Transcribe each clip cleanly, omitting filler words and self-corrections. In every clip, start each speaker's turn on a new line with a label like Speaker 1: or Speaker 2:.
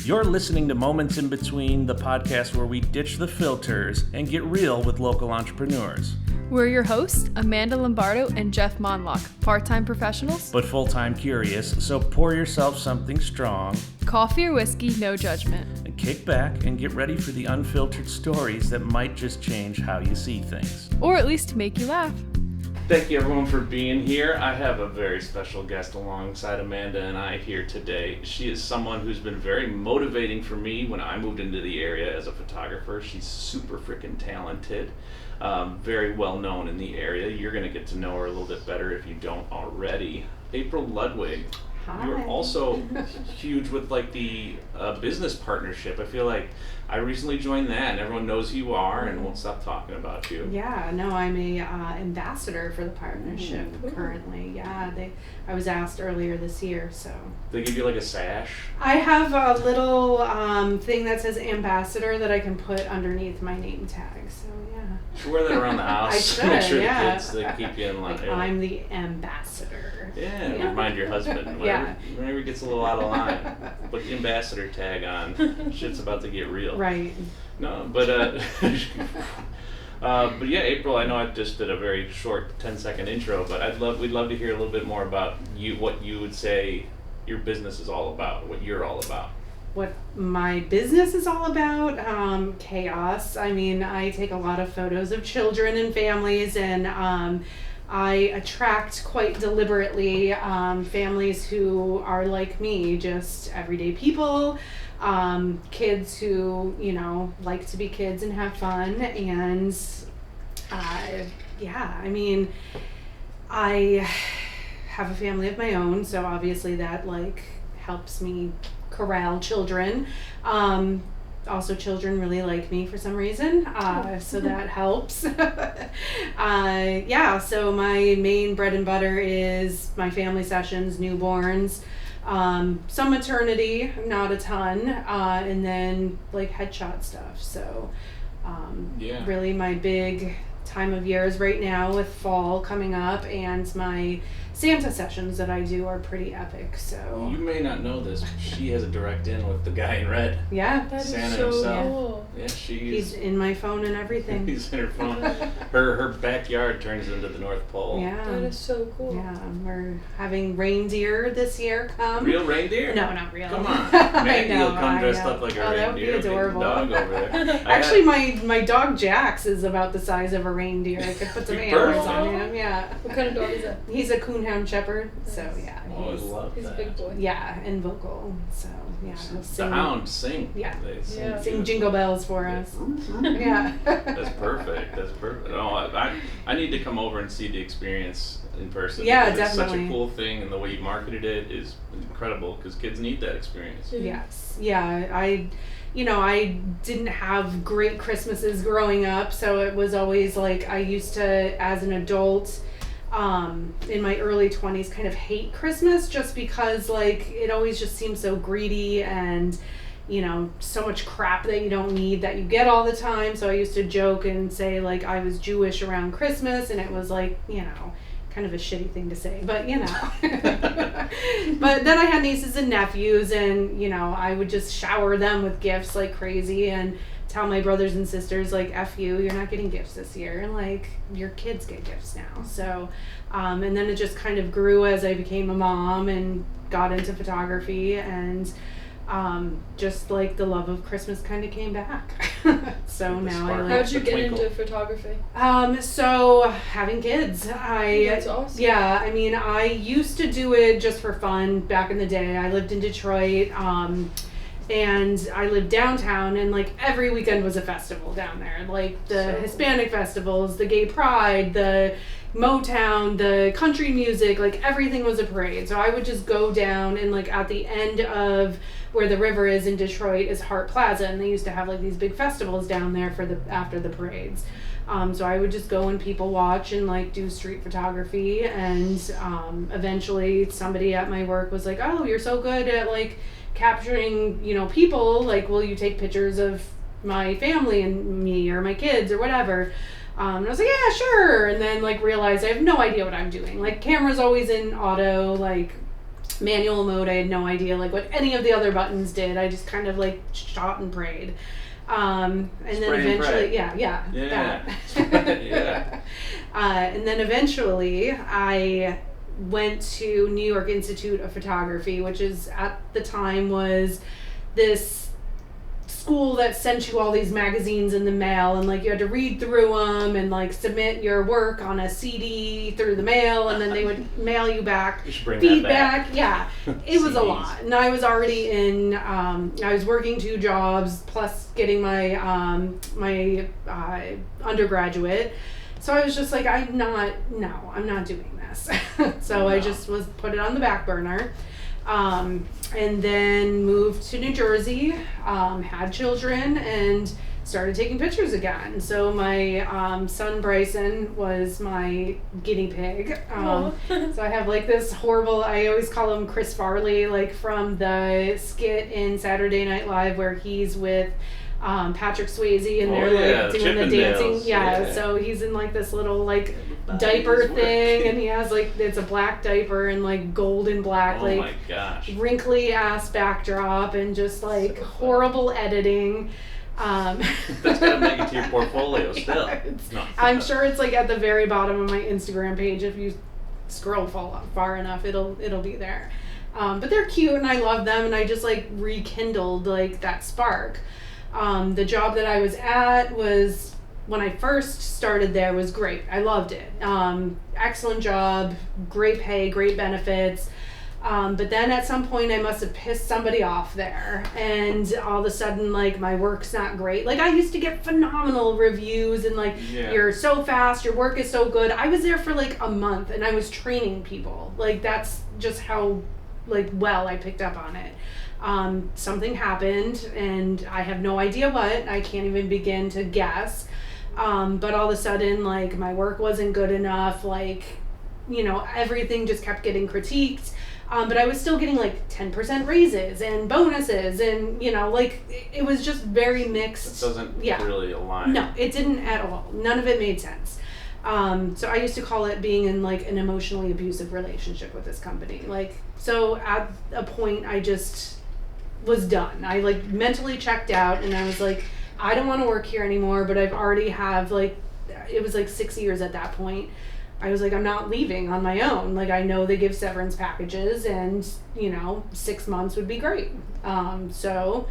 Speaker 1: You're listening to Moments in Between, the podcast where we ditch the filters and get real with local entrepreneurs.
Speaker 2: We're your hosts, Amanda Lombardo and Jeff Mondlock, part-time professionals,
Speaker 1: but full-time curious, so pour yourself something strong.
Speaker 2: Coffee or whiskey, no judgment.
Speaker 1: And kick back and get ready for the unfiltered stories that might just change how you see things.
Speaker 2: Or at least make you laugh.
Speaker 1: Thank you everyone for being here. I have a very special guest alongside Amanda and I here today. She is someone who's been very motivating for me when I moved into the area as a photographer. She's super freaking talented, very well known in the area. You're going to get to know her a little bit better if you don't already. April Ludwig.
Speaker 3: Hi.
Speaker 1: You're also huge with like the business partnership. I feel like I recently joined that and everyone knows who you are and won't stop talking about you.
Speaker 3: Yeah, no, I'm a ambassador for the partnership currently. Yeah, I was asked earlier this year, so.
Speaker 1: They give you like a sash?
Speaker 3: I have a little thing that says ambassador that I can put underneath my name tag, so yeah.
Speaker 1: You should wear that around the house.
Speaker 3: I should,
Speaker 1: Make sure
Speaker 3: yeah.
Speaker 1: the kids, they keep you in line.
Speaker 3: Like, I'm the ambassador.
Speaker 1: Yeah, remind your husband whenever he gets a little out of line. Put the ambassador tag on. Shit's about to get real.
Speaker 3: Right.
Speaker 1: No, but but yeah, April, I know I just did a very short 10-second intro, but we'd love to hear a little bit more about you, what you would say your business is all about, what you're all about.
Speaker 3: What my business is all about, chaos. I mean, I take a lot of photos of children and families, and I attract quite deliberately families who are like me, just everyday people, kids who, like to be kids and have fun, and I mean, I have a family of my own, so obviously that helps me corral children. Also, children really like me for some reason, so that helps. So my main bread and butter is my family sessions, newborns, some maternity, not a ton, and then headshot stuff. So really my big time of year is right now with fall coming up, and my Santa sessions that I do are pretty epic. So
Speaker 1: you may not know this, but she has a direct in with the guy in red.
Speaker 3: Yeah,
Speaker 2: That
Speaker 1: Santa
Speaker 2: is so
Speaker 1: himself.
Speaker 2: cool.
Speaker 1: Yeah,
Speaker 3: he's in my phone and everything.
Speaker 1: He's in her phone. Her backyard turns into the North Pole.
Speaker 3: Yeah,
Speaker 2: That is so cool.
Speaker 3: yeah. We're having reindeer this year come.
Speaker 1: Real reindeer?
Speaker 3: No, not real.
Speaker 1: Come on,
Speaker 3: I
Speaker 1: Maggie
Speaker 3: know,
Speaker 1: will come
Speaker 3: I
Speaker 1: dressed
Speaker 3: know.
Speaker 1: up like a
Speaker 3: Oh,
Speaker 1: reindeer.
Speaker 3: that would be adorable.
Speaker 1: Dog over there.
Speaker 3: Actually, my dog Jax is about the size of a reindeer. I could put some
Speaker 1: Big
Speaker 3: antlers
Speaker 1: bird.
Speaker 3: on him. Yeah.
Speaker 2: What kind of dog is that?
Speaker 3: He's a coonhound shepherd. So
Speaker 2: Nice.
Speaker 3: yeah.
Speaker 1: Oh, I love
Speaker 2: He's a
Speaker 1: that.
Speaker 2: big boy.
Speaker 3: Yeah, and vocal. So yeah, he'll
Speaker 1: The
Speaker 3: sing.
Speaker 1: hounds sing.
Speaker 3: Yeah.
Speaker 1: They sing.
Speaker 2: Yeah.
Speaker 3: Sing jingle bells for us. Yeah.
Speaker 1: That's perfect. That's perfect. Oh, I need to come over and see the experience in person.
Speaker 3: Yeah,
Speaker 1: because
Speaker 3: definitely.
Speaker 1: It's such a cool thing, and the way you marketed it is incredible because kids need that experience.
Speaker 3: Yes. Yeah. I didn't have great Christmases growing up, so it was always I used to, as an adult, in my early 20s, kind of hate Christmas just because it always just seems so greedy and so much crap that you don't need that you get all the time. So I used to joke and say I was Jewish around Christmas, and it was kind of a shitty thing to say, but but then I had nieces and nephews, and I would just shower them with gifts like crazy and tell my brothers and sisters F you, you're not getting gifts this year, and your kids get gifts now. So and then it just kind of grew as I became a mom and got into photography, and just the love of Christmas kind of came back. So now I
Speaker 2: How'd you
Speaker 1: The
Speaker 2: get
Speaker 1: twinkle.
Speaker 2: into photography?
Speaker 3: so having kids,
Speaker 2: That's awesome.
Speaker 3: yeah, I mean, I used to do it just for fun back in the day. I lived in Detroit, and I lived downtown, and every weekend was a festival down there. The Hispanic festivals, the Gay Pride, the Motown, the country music, everything was a parade. So I would just go down, and at the end of where the river is in Detroit is Hart Plaza, and they used to have these big festivals down there after the parades. So I would just go and people watch and do street photography, and eventually somebody at my work was like, "Oh, you're so good at capturing, people, will you take pictures of my family and me or my kids or whatever?" And I was like, "Yeah, sure." And then realized I have no idea what I'm doing. Camera's always in auto, manual mode. I had no idea like what any of the other buttons did. I just kind of like shot and prayed. And then eventually,
Speaker 1: yeah.
Speaker 3: Yeah. And then eventually I went to New York Institute of Photography, which is at the time was this school that sent you all these magazines in the mail, and like you had to read through them and like submit your work on a CD through the mail, and then they would mail you back feedback. Yeah, it was a lot, and I was already in. I was working 2 jobs plus getting my undergraduate, so I was just like, I'm not doing this. So I just was put it on the back burner. And then moved to New Jersey, had children, and started taking pictures again. So my son Bryson was my guinea pig. So I have like this horrible, I always call him Chris Farley, like from the skit in Saturday Night Live where he's with Patrick Swayze and they're like doing the dancing. Yeah, so he's in like this little like diaper thing, and he has like, it's a black diaper and like gold and black, like
Speaker 1: my gosh,
Speaker 3: wrinkly ass backdrop and just like horrible editing.
Speaker 1: That's gotta make it to your portfolio still.
Speaker 3: I'm sure it's like at the very bottom of my Instagram page. If you scroll far enough, it'll be there. But they're cute and I love them, and I just like rekindled like that spark. The job that I was at was, when I first started there, was great. I loved it. Excellent job, great pay, great benefits. But then at some point I must have pissed somebody off there, and all of a sudden like my work's not great. Like I used to get phenomenal reviews and like, you're so fast, your work is so good. I was there for like a month and I was training people. Like that's just how like well I picked up on it. Something happened and I have no idea what. I can't even begin to guess. But all of a sudden, like, my work wasn't good enough, like, you know, everything just kept getting critiqued. But I was still getting, like, 10% raises and bonuses and, you know, like, it was just very mixed.
Speaker 1: It doesn't really align.
Speaker 3: No, it didn't at all. None of it made sense. So I used to call it being in, like, an emotionally abusive relationship with this company. Like, so at a point, I just was done. I, like, mentally checked out, and I was like, I don't want to work here anymore, but I've already have, like, it was like 6 years at that point. I was like, I'm not leaving on my own. Like, I know they give severance packages and, you know, 6 months would be great. So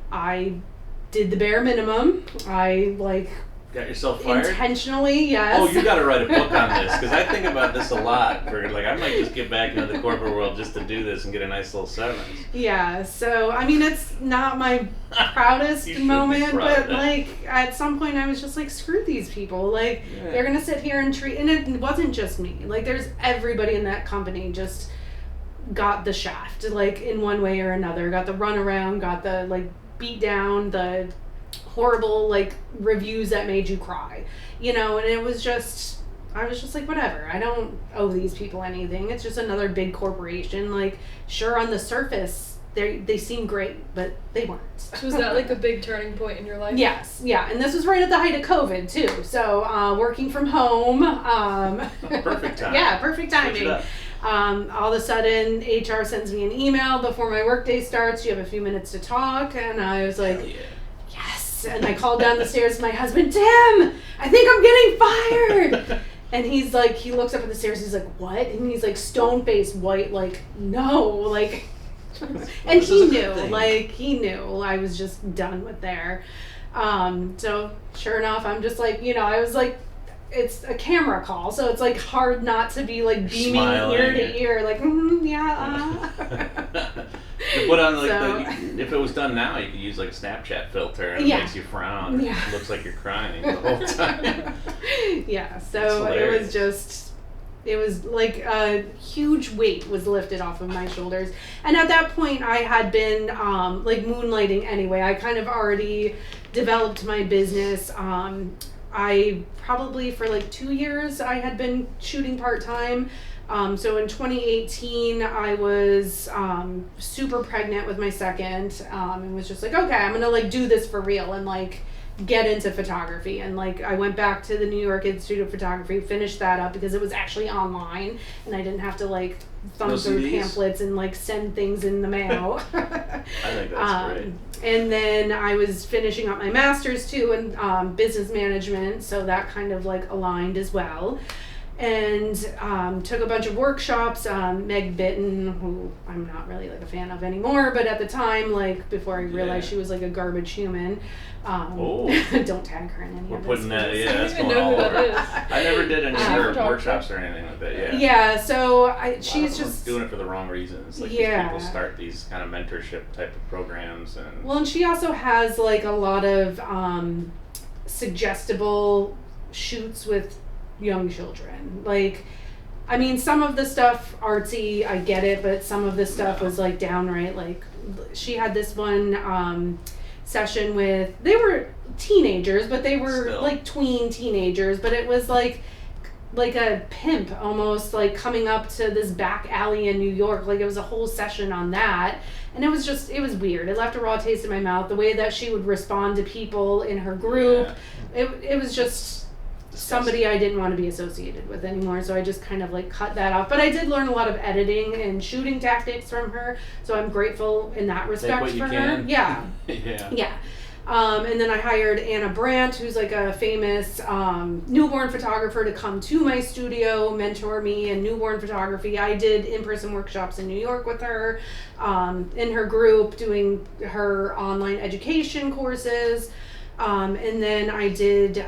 Speaker 3: I did the bare minimum. I, like,
Speaker 1: got yourself fired?
Speaker 3: Intentionally, yes.
Speaker 1: Oh, you got to write a book on this, because I think about this a lot. For like, I might just get back into the corporate world just to do this and get a nice little severance.
Speaker 3: Yeah, so, I mean, it's not my proudest moment, but, like, at some point I was just like, screw these people. Like, they're going to sit here and treat, and it wasn't just me. Like, there's everybody in that company just got the shaft, like, in one way or another. Got the runaround, got the, like, beat down, the horrible like reviews that made you cry, you know, and it was just, I was just like, whatever, I don't owe these people anything. It's just another big corporation. Like, sure, on the surface they seem great, but they weren't.
Speaker 2: So was that like a big turning point in your life?
Speaker 3: Yes, yeah, and this was right at the height of COVID too, so working from home.
Speaker 1: Perfect time.
Speaker 3: Yeah, perfect timing. All of a sudden HR sends me an email before my workday starts. You have a few minutes to talk, and I was like, yes. And I called down the stairs to my husband, Tim, I think I'm getting fired. And he's like, he looks up at the stairs, he's like, what? And he's like stone faced white, like, no, like, and he knew I was just done with there. So sure enough, I'm just like, you know, I was like, it's a camera call, so it's like hard not to be like beaming ear to ear, like,
Speaker 1: You put on like if it was done now, you could use like a Snapchat filter and it makes you frown. Yeah. It looks like you're crying the whole time.
Speaker 3: Yeah, so it was like a huge weight was lifted off of my shoulders. And at that point I had been like moonlighting anyway. I kind of already developed my business. I probably for like 2 years I had been shooting part-time. So in 2018 I was super pregnant with my second, and was just like, okay, I'm gonna like do this for real and like get into photography. And like I went back to the New York Institute of Photography, finished that up because it was actually online and I didn't have to like thumb through pamphlets and like send things in the mail.
Speaker 1: I think that's great.
Speaker 3: And then I was finishing up my master's too in business management, so that kind of like aligned as well. And took a bunch of workshops. Meg Bitton, who I'm not really like a fan of anymore, but at the time, like before I realized she was like a garbage human. Don't tag her in any
Speaker 1: We're
Speaker 3: of
Speaker 1: putting
Speaker 3: this.
Speaker 1: that, that's going all over. I never did any of her workshops or anything like that,
Speaker 3: Yeah, so she's
Speaker 1: just doing it for the wrong reasons. Like these people start these kind of mentorship type of programs.
Speaker 3: And she also has like a lot of suggestible shoots with young children. Like, I mean, some of the stuff artsy, I get it, but some of the stuff was like downright like, she had this one session with, they were teenagers, but they were like tween teenagers, but it was like a pimp almost, like coming up to this back alley in New York. Like it was a whole session on that, and it was weird. It left a raw taste in my mouth. The way that she would respond to people in her group, it was just somebody I didn't want to be associated with anymore, so I just kind of like cut that off. But I did learn a lot of editing and shooting tactics from her, so I'm grateful in that respect for her. Yeah. And then I hired Anna Brandt, who's like a famous newborn photographer, to come to my studio, mentor me in newborn photography. I did in-person workshops in New York with her, in her group, doing her online education courses. And then I did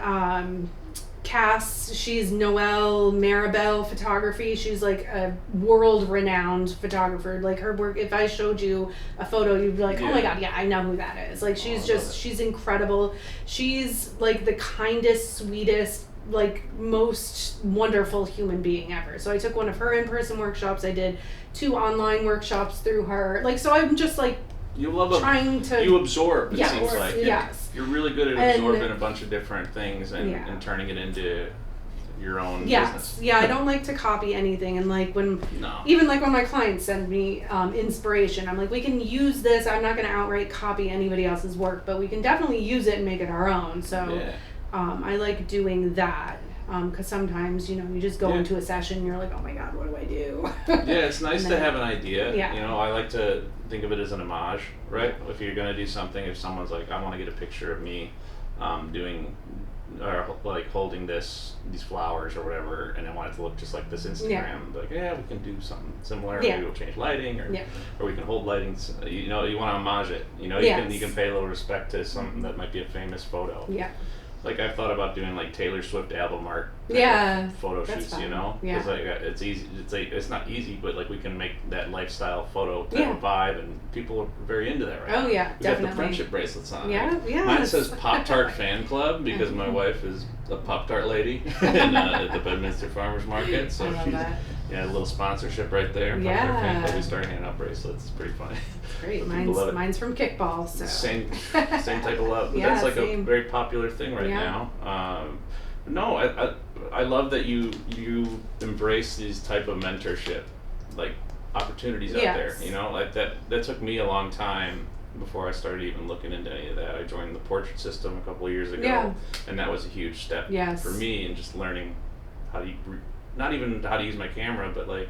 Speaker 3: Cass, she's Noelle Maribel Photography. She's like a world-renowned photographer. Like her work, if I showed you a photo, you'd be like, oh my god, yeah, I know who that is. Like she's incredible. She's like the kindest, sweetest, like most wonderful human being ever. So I took one of her in-person workshops. I did 2 online workshops through her. Like, so I'm just like
Speaker 1: you absorb, it seems like. You're really good at absorbing a bunch of different things and turning it into your own business. Yeah,
Speaker 3: I don't like to copy anything. And like even like when my clients send me inspiration, I'm like, we can use this. I'm not going to outright copy anybody else's work, but we can definitely use it and make it our own. So I like doing that. Because sometimes, you just go into a session and you're like, oh my god, what do I do?
Speaker 1: It's nice to have an idea. I like to think of it as an homage, right? If you're going to do something, if someone's like, I want to get a picture of me doing, or like holding these flowers or whatever, and I want it to look just like this Instagram, like, we can do something similar. Maybe we'll change lighting, or we can hold lighting. You want to homage it. You can pay a little respect to something that might be a famous photo. Like I've thought about doing like Taylor Swift album art photo shoots, because like it's easy. It's like it's not easy, but like we can make that lifestyle photo type of vibe, and people are very into that right now.
Speaker 3: Oh yeah,
Speaker 1: we
Speaker 3: definitely.
Speaker 1: got the friendship bracelets on.
Speaker 3: Mine
Speaker 1: says Pop Tart Fan Club because my wife is a Pop Tart lady at the Bedminster Farmers Market. So
Speaker 3: I love that.
Speaker 1: A little sponsorship right there. Pop Tart Fan Club. We started handing out bracelets. It's pretty funny.
Speaker 3: Great. Mine's from kickball. So
Speaker 1: same type of love. But that's like a very popular thing right now. No, I love that you embrace these type of mentorship like opportunities out there. Like that took me a long time before I started even looking into any of that. I joined the portrait system a couple of years ago, and that was a huge step for me in just learning how to not even how to use my camera, but like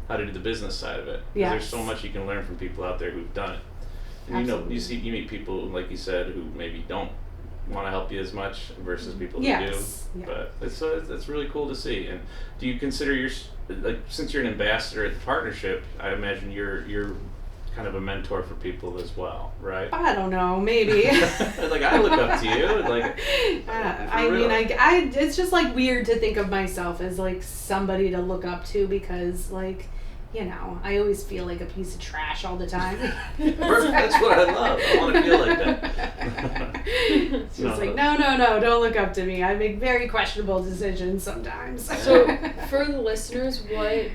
Speaker 1: how to do the business side of it. There's so much you can learn from people out there who've done it. And you meet people, like you said, who maybe don't want to help you as much versus people who do. But it's really cool to see. And do you consider since you're an ambassador at the partnership, I imagine you're kind of a mentor for people as well, right?
Speaker 3: I don't know, maybe.
Speaker 1: Like I look up to you, like.
Speaker 3: It's just like weird to think of myself as like somebody to look up to because like. I always feel like a piece of trash all the time.
Speaker 1: That's what I love. I want to feel like that.
Speaker 3: It's just like, no, don't look up to me. I make very questionable decisions sometimes.
Speaker 2: So, for the listeners, what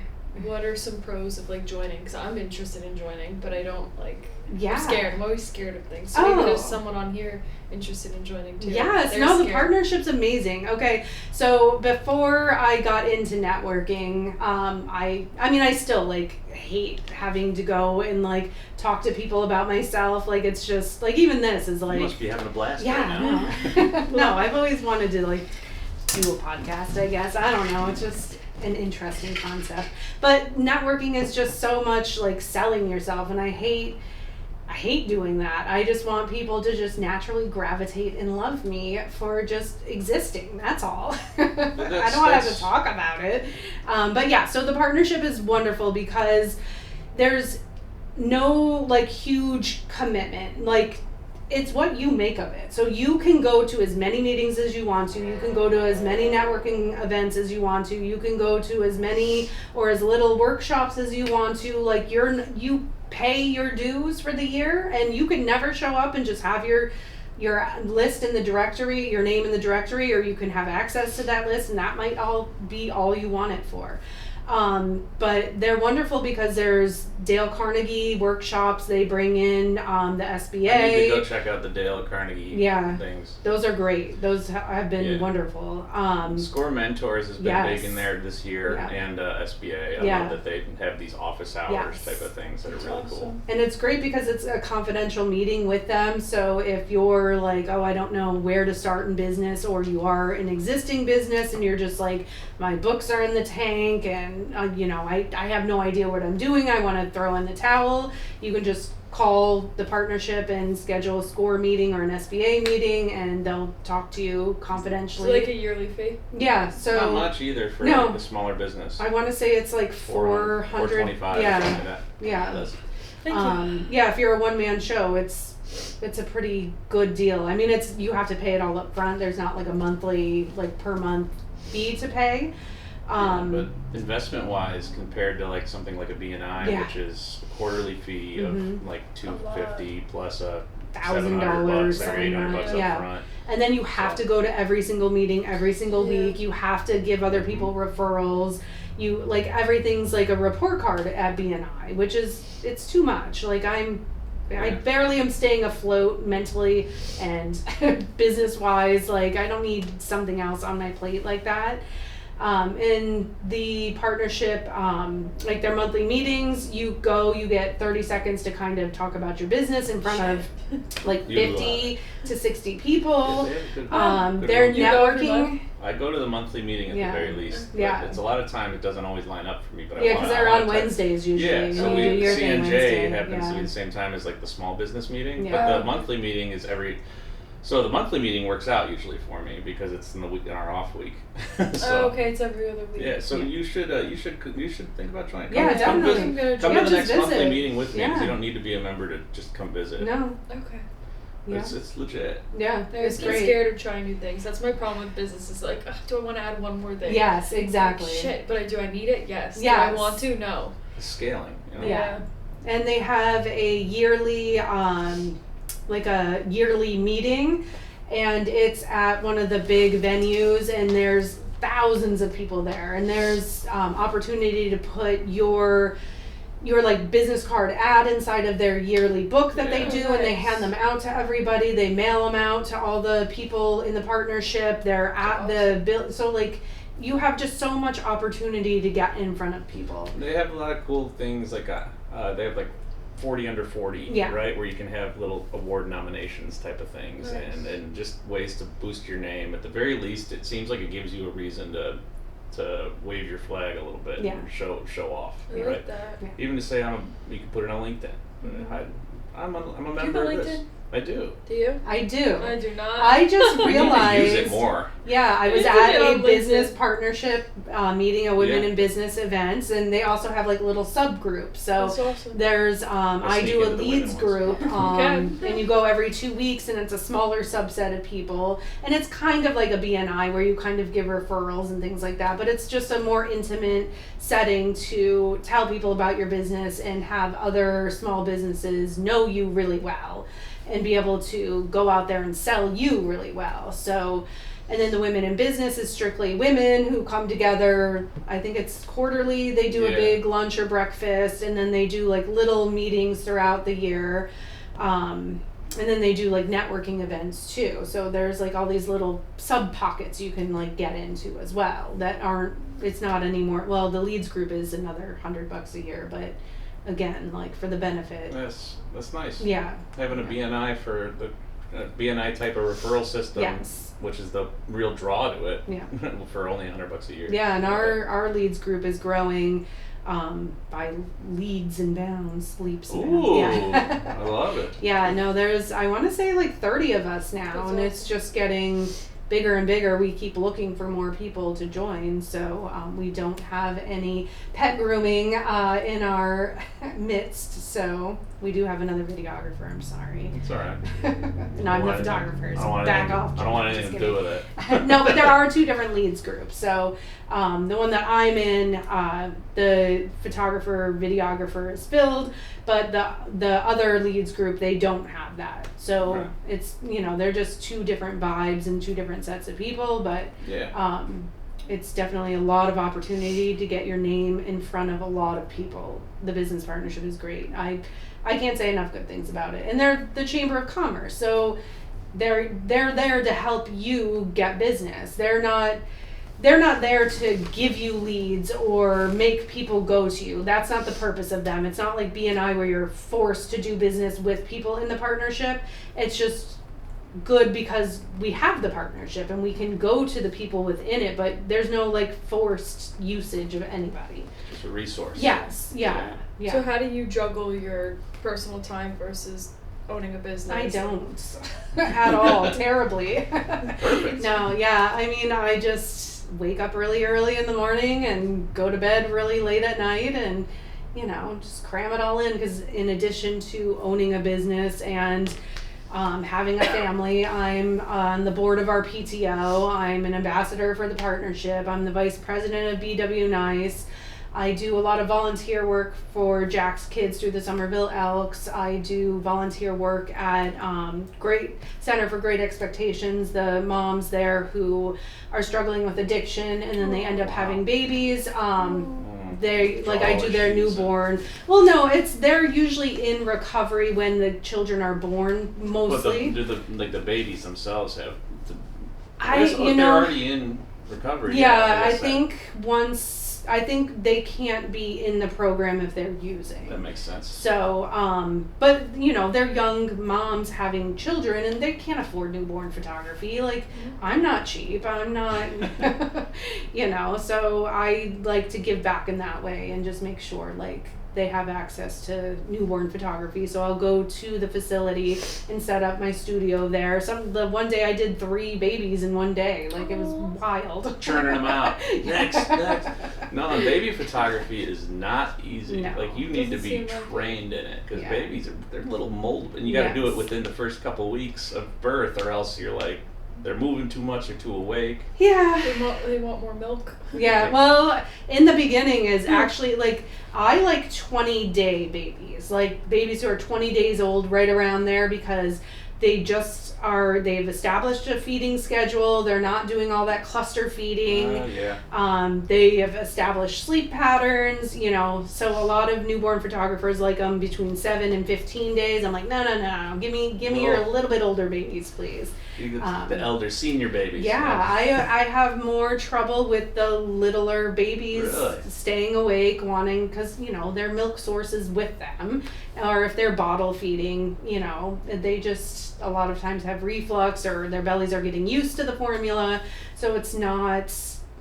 Speaker 2: what are some pros of like joining? Because I'm interested in joining, but I don't like.
Speaker 3: Yeah.
Speaker 2: I'm scared. I'm always scared of things. So maybe there's someone on here interested in joining too.
Speaker 3: Yes,
Speaker 2: They're
Speaker 3: no, the
Speaker 2: scared.
Speaker 3: partnership's amazing. Okay, so before I got into networking, I still like hate having to go and like talk to people about myself. Like it's just like even this is like
Speaker 1: You must be having a blast right
Speaker 3: yeah,
Speaker 1: now.
Speaker 3: no, no, I've always wanted to like do a podcast. I guess I don't know. It's just an interesting concept, but networking is just so much like selling yourself, and I hate doing that. I just want people to just naturally gravitate and love me for just existing. That's all. I don't have to talk about it. But yeah, so the partnership is wonderful because there's no like huge commitment. Like it's what you make of it. So you can go to as many meetings as you want to. You can go to as many networking events as you want to. You can go to as many or as little workshops as you want to. Like you pay your dues for the year, and you can never show up and just have your list in the directory, your name in the directory, or you can have access to that list, and that might all be all you want it for. But they're wonderful because there's Dale Carnegie workshops. They bring in the SBA.
Speaker 1: I need to go check out the Dale Carnegie things.
Speaker 3: Those are great. Those have been wonderful.
Speaker 1: Score Mentors has been big in there this year, and SBA. I love that they have these office hours type of things that are really cool.
Speaker 3: And it's great because it's a confidential meeting with them. So if you're like, oh, I don't know where to start in business, or you are an existing business and you're just like, my books are in the tank and I have no idea what I'm doing, I want to throw in the towel, you can just call the partnership and schedule a SCORE meeting or an SBA meeting, and they'll talk to you confidentially.
Speaker 2: So like a yearly fee?
Speaker 3: Yeah, so
Speaker 1: not much either for like a smaller business.
Speaker 3: I want to say it's like 400.
Speaker 1: $425
Speaker 3: yeah,
Speaker 1: or something like that.
Speaker 3: Yeah.
Speaker 2: Thank you.
Speaker 3: Yeah, if you're a one-man show, it's a pretty good deal. I mean, you have to pay it all up front. There's not like a monthly, like per month fee to pay.
Speaker 1: But investment-wise, compared to like something like a BNI, which is a quarterly fee of like $250 plus a $700 or $800 up front.
Speaker 3: And then you have to go to every single meeting every single week. You have to give other people referrals. You like everything's like a report card at BNI, which is it's too much. Like I barely am staying afloat mentally and business wise. Like I don't need something else on my plate like that. In the partnership, like their monthly meetings, you get 30 seconds to kind of talk about your business in front of like 50 to 60 people. They're networking.
Speaker 1: I go to the monthly meeting at the very least. But it's a lot of time. It doesn't always line up for me. But
Speaker 3: because they're on Wednesdays usually.
Speaker 1: Yeah, so CNJ happens to be the same time as like the small business meeting.
Speaker 3: Yeah.
Speaker 1: But the monthly meeting is So the monthly meeting works out usually for me because it's in our off week.
Speaker 2: It's every other week.
Speaker 1: Yeah, so you should think about joining.
Speaker 3: Definitely.
Speaker 1: Come to the next monthly meeting with me because you don't need to be a member to just come visit.
Speaker 3: No.
Speaker 2: Okay.
Speaker 3: Yeah.
Speaker 1: It's legit.
Speaker 3: Yeah,
Speaker 2: it's great. I'm scared of trying new things. That's my problem with business. Is like, do I want to add one more thing?
Speaker 3: Yes, exactly.
Speaker 2: Like, shit, but do I need it? Yes.
Speaker 3: Yes.
Speaker 2: Do I want to? No.
Speaker 1: It's scaling.
Speaker 3: Yeah. And they have a yearly, like a yearly meeting, and it's at one of the big venues, and there's thousands of people there, and there's opportunity to put your like business card ad inside of their yearly book that they do, and they hand them out to everybody. They mail them out to all the people in the partnership. They're at the bill, so like you have just so much opportunity to get in front of people.
Speaker 1: They have a lot of cool things like they have like 40 under 40, right, where you can have little award nominations type of things, and just ways to boost your name. At the very least, it seems like it gives you a reason to wave your flag a little bit and show off,
Speaker 2: I
Speaker 1: right?
Speaker 2: like that.
Speaker 1: Even to say you can put it on LinkedIn. I'm a member of this. I do.
Speaker 2: Do you?
Speaker 3: I do.
Speaker 2: I do not.
Speaker 3: I just realized.
Speaker 1: Use it more.
Speaker 3: Yeah, I was at a business partnership meeting, a women in business events, and they also have like little subgroups. So
Speaker 2: that's awesome.
Speaker 3: There's I do a leads group, and you go every 2 weeks, and it's a smaller subset of people, and it's kind of like a BNI where you kind of give referrals and things like that, but it's just a more intimate setting to tell people about your business and have other small businesses know you really well and be able to go out there and sell you really well. So And then the Women in Business is strictly women who come together. I think it's quarterly. They do a big lunch or breakfast, and then they do like little meetings throughout the year. And then they do like networking events too. So there's like all these little sub pockets you can like get into as well that aren't, it's not anymore. Well, the leads group is another $100 a year, but again, like for the benefit.
Speaker 1: That's nice.
Speaker 3: Yeah.
Speaker 1: Having a BNI for the BNI type of referral system, which is the real draw to it. Yeah. For only $100 a year.
Speaker 3: Yeah, and our leads group is growing by leads and bounds, leaps and bounds.
Speaker 1: Ooh,
Speaker 3: yeah.
Speaker 1: I love it.
Speaker 3: Yeah, no, there's, I want to say like 30 of us now, and it's just getting bigger and bigger. We keep looking for more people to join, so we don't have any pet grooming in our midst, so we do have another videographer. I'm sorry.
Speaker 1: It's all right.
Speaker 3: No, I'm the photographer, so back off.
Speaker 1: I don't want anything to do with it.
Speaker 3: No, but there are two different leads groups. So the one that I'm in, the photographer, videographer is filled, but the other leads group, they don't have that. So it's, you know, they're just two different vibes and two different sets of people, but it's definitely a lot of opportunity to get your name in front of a lot of people. The business partnership is great. I can't say enough good things about it. And they're the Chamber of Commerce, so they're there to help you get business. They're not there to give you leads or make people go to you. That's not the purpose of them. It's not like BNI where you're forced to do business with people in the partnership. It's just good because we have the partnership and we can go to the people within it, but there's no like forced usage of anybody.
Speaker 1: Just a resource.
Speaker 3: Yes, yeah.
Speaker 2: So how do you juggle your personal time versus owning a business?
Speaker 3: I don't at all. Terribly.
Speaker 1: Perfect.
Speaker 3: No, yeah. I mean, I just wake up really early in the morning and go to bed really late at night, and you know, just cram it all in, because in addition to owning a business and having a family, I'm on the board of our PTO. I'm an ambassador for the partnership. I'm the vice president of BW Nice. I do a lot of volunteer work for Jack's Kids through the Somerville Elks. I do volunteer work at Great Center for Great Expectations, the moms there who are struggling with addiction and then they end up having babies. They like I do their newborn. Well, no, they're usually in recovery when the children are born, mostly.
Speaker 1: But the babies themselves have.
Speaker 3: They're
Speaker 1: already in recovery.
Speaker 3: Yeah, I think they can't be in the program if they're using.
Speaker 1: That makes sense.
Speaker 3: So, but you know, they're young moms having children and they can't afford newborn photography. Like, I'm not cheap. I'm not, you know, so I like to give back in that way and just make sure like they have access to newborn photography. So I'll go to the facility and set up my studio there. The one day I did 3 babies in one day. Like, it was wild.
Speaker 1: Churning them out. Next. No, baby photography is not easy.
Speaker 3: No.
Speaker 1: Like, you need to be trained in it, because babies they're little mold, and you got to do it within the first couple weeks of birth, or else you're like, they're moving too much or too awake.
Speaker 3: Yeah.
Speaker 2: They want more milk.
Speaker 3: Yeah, well, in the beginning is actually, like, I like 20-day babies. Like, babies who are 20 days old, right around there, because they've established a feeding schedule. They're not doing all that cluster feeding. They have established sleep patterns, you know, so a lot of newborn photographers like them between 7 and 15 days. I'm like, no. Give me your little bit older babies, please.
Speaker 1: The elder senior babies.
Speaker 3: Yeah, I have more trouble with the littler babies staying awake, wanting, because, you know, their milk source is with them, or if they're bottle feeding, you know, they just a lot of times have reflux, or their bellies are getting used to the formula, so it's not,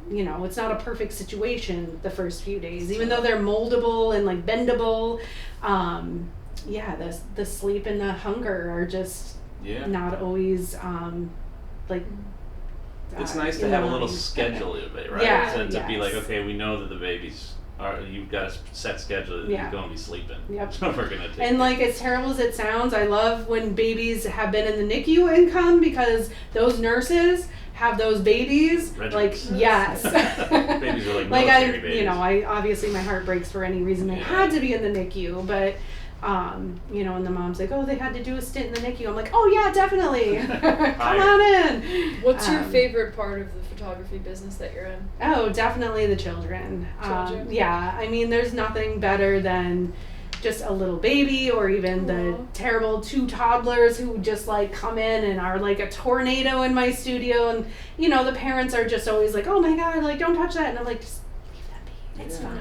Speaker 3: you know, it's not a perfect situation the first few days, even though they're moldable and like bendable. The sleep and the hunger are just not always like.
Speaker 1: It's nice to have a little schedule of it, right?
Speaker 3: Yeah,
Speaker 1: to be like, okay, we know that the babies are. You've got a set schedule that you're going to be sleeping.
Speaker 3: Yep.
Speaker 1: So we're gonna take.
Speaker 3: And like, as terrible as it sounds, I love when babies have been in the NICU and come, because those nurses have those babies.
Speaker 1: Regiments.
Speaker 3: Like, yes.
Speaker 1: Babies are like
Speaker 3: like
Speaker 1: military babies.
Speaker 3: You know, I obviously my heart breaks for any reason they had to be in the NICU, but You know, and the mom's like, oh, they had to do a stint in the NICU. I'm like, oh yeah, definitely. Come on in.
Speaker 2: What's your favorite part of the photography business that you're in?
Speaker 3: Oh, definitely the children.
Speaker 2: Children?
Speaker 3: Yeah, I mean, there's nothing better than just a little baby, or even the terrible 2 toddlers who just like come in and are like a tornado in my studio, and you know, the parents are just always like, oh my god, like don't touch that, and I'm like, just leave that be, it's fine,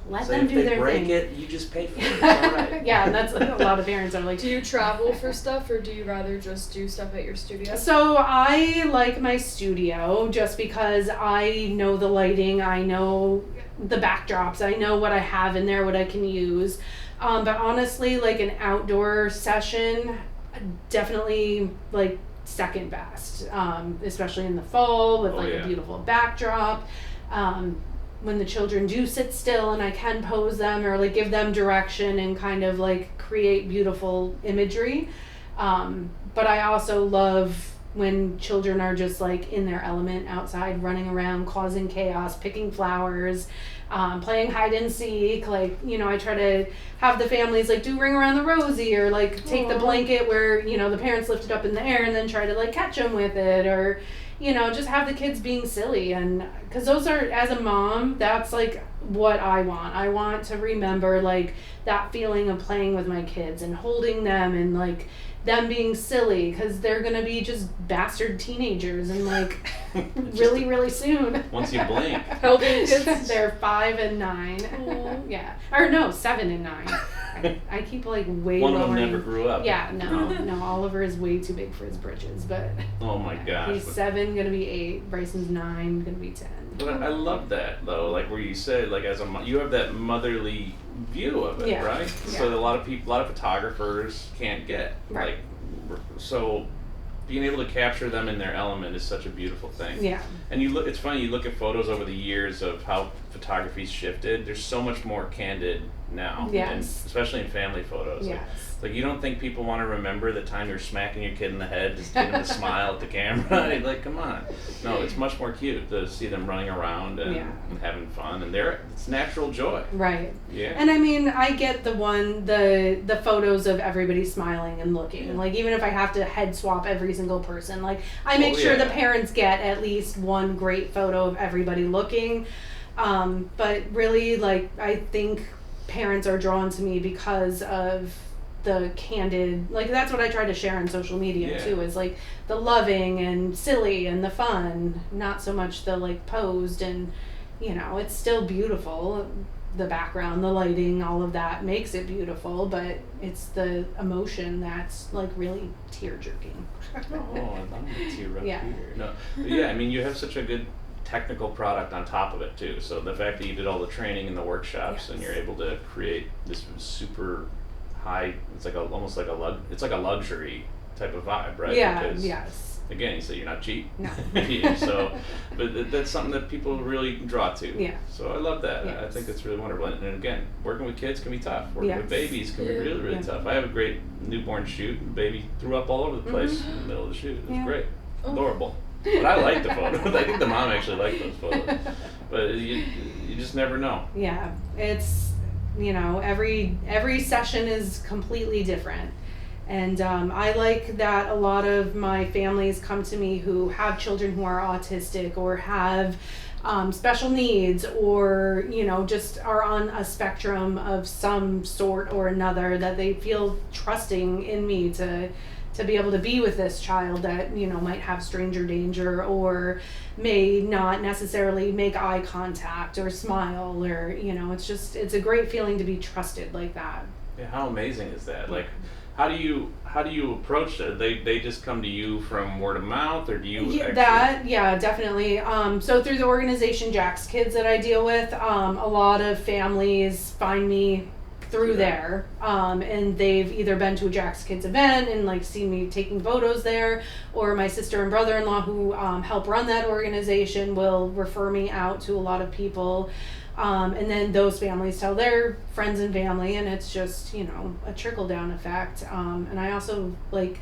Speaker 3: let them do their thing.
Speaker 1: If they break it, you just pay for it, it's alright.
Speaker 3: Yeah, and that's a lot of parents are like,
Speaker 2: do you travel for stuff, or do you rather just do stuff at your studio?
Speaker 3: So I like my studio just because I know the lighting, I know the backdrops, I know what I have in there, what I can use. But honestly, like an outdoor session, definitely like second best, especially in the fall with a beautiful backdrop. When the children do sit still and I can pose them or like give them direction and kind of like create beautiful imagery. But I also love when children are just like in their element outside, running around, causing chaos, picking flowers, playing hide and seek. Like, you know, I try to have the families like do ring around the rosy, or like take the blanket where, you know, the parents lift it up in the air and then try to like catch them with it, or, you know, just have the kids being silly. And because those are, as a mom, that's like what I want. I want to remember like that feeling of playing with my kids and holding them and like them being silly, because they're gonna be just bastard teenagers and like really soon.
Speaker 1: Once you blink.
Speaker 2: How old are your kids?
Speaker 3: They're 5 and 9. Yeah, or no, 7 and 9. I keep like way
Speaker 1: One
Speaker 3: lowering.
Speaker 1: of them never grew up.
Speaker 3: Yeah, no, Oliver is way too big for his britches, but
Speaker 1: oh my gosh,
Speaker 3: he's 7, gonna be 8. Bryson's 9, gonna be 10.
Speaker 1: But I love that though, like where you said, like as a you have that motherly view of it, right?
Speaker 3: Yeah.
Speaker 1: So a lot of photographers can't get.
Speaker 3: Right.
Speaker 1: Like, so being able to capture them in their element is such a beautiful thing.
Speaker 3: Yeah.
Speaker 1: And you look, it's funny, you look at photos over the years of how photography's shifted. There's so much more candid now.
Speaker 3: Yes.
Speaker 1: And especially in family photos.
Speaker 3: Yes.
Speaker 1: Like you don't think people want to remember the time you're smacking your kid in the head just to get him to smile at the camera? Like, come on. No, it's much more cute to see them running around and having fun, and it's natural joy.
Speaker 3: Right.
Speaker 1: Yeah.
Speaker 3: And I mean, I get the photos of everybody smiling and looking. Like, even if I have to head swap every single person, like I make sure the parents get at least one great photo of everybody looking. But really, like, I think parents are drawn to me because of the candid, like that's what I try to share on social media too, is like the loving and silly and the fun, not so much the like posed, and you know, it's still beautiful, the background, the lighting, all of that makes it beautiful, but it's the emotion that's like really tear jerking.
Speaker 1: Oh, I'm a tear up
Speaker 3: Yeah.
Speaker 1: here. No, but yeah, I mean, you have such a good technical product on top of it too. So the fact that you did all the training and the workshops, and you're able to create this super high, it's like almost like it's like a luxury type of vibe, right?
Speaker 3: Yeah.
Speaker 1: Because,
Speaker 3: Yes.
Speaker 1: again, you say you're not cheap.
Speaker 3: No.
Speaker 1: So, but that's something that people really draw to.
Speaker 3: Yeah.
Speaker 1: So I love that.
Speaker 3: Yes.
Speaker 1: I think that's really wonderful. And again, working with kids can be tough. Working with
Speaker 3: Yes.
Speaker 1: babies can be really tough. I have a great newborn shoot. The baby threw up all over the place in the middle of the shoot. It was great. Adorable. But I like the photos. I think the mom actually liked those photos. But you just never know.
Speaker 3: Yeah, it's, you know, every session is completely different. And I like that a lot of my families come to me who have children who are autistic or have special needs, or, you know, just are on a spectrum of some sort or another, that they feel trusting in me to be able to be with this child that, you know, might have stranger danger or may not necessarily make eye contact or smile, or, you know, it's a great feeling to be trusted like that.
Speaker 1: Yeah, how amazing is that? Like, how do you approach it? They just come to you from word of mouth, or do you
Speaker 3: definitely. So through the organization Jack's Kids that I deal with, a lot of families find me through there, and they've either been to a Jack's Kids event and like seen me taking photos there, or my sister and brother-in-law who help run that organization will refer me out to a lot of people, and then those families tell their friends and family, and it's just, you know, a trickle-down effect. And I also like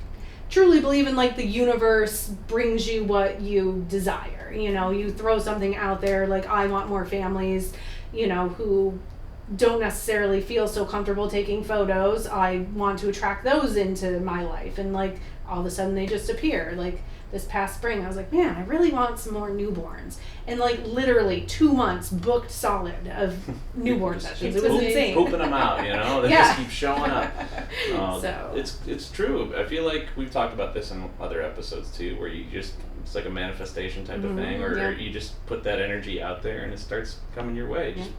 Speaker 3: truly believe in like the universe brings you what you desire. You know, you throw something out there, like I want more families, you know, who don't necessarily feel so comfortable taking photos. I want to attract those into my life, and like all of a sudden they just appear. Like this past spring, I was like, man, I really want some more newborns, and like literally 2 months booked solid of newborn sessions. It was insane.
Speaker 1: Pooping them out, you know, they
Speaker 3: Yeah.
Speaker 1: just keep showing up.
Speaker 3: So
Speaker 1: It's true. I feel like we've talked about this in other episodes too, where you just, it's like a manifestation type of thing, or
Speaker 3: Yeah.
Speaker 1: you just put that energy out there and it starts coming your way. Just,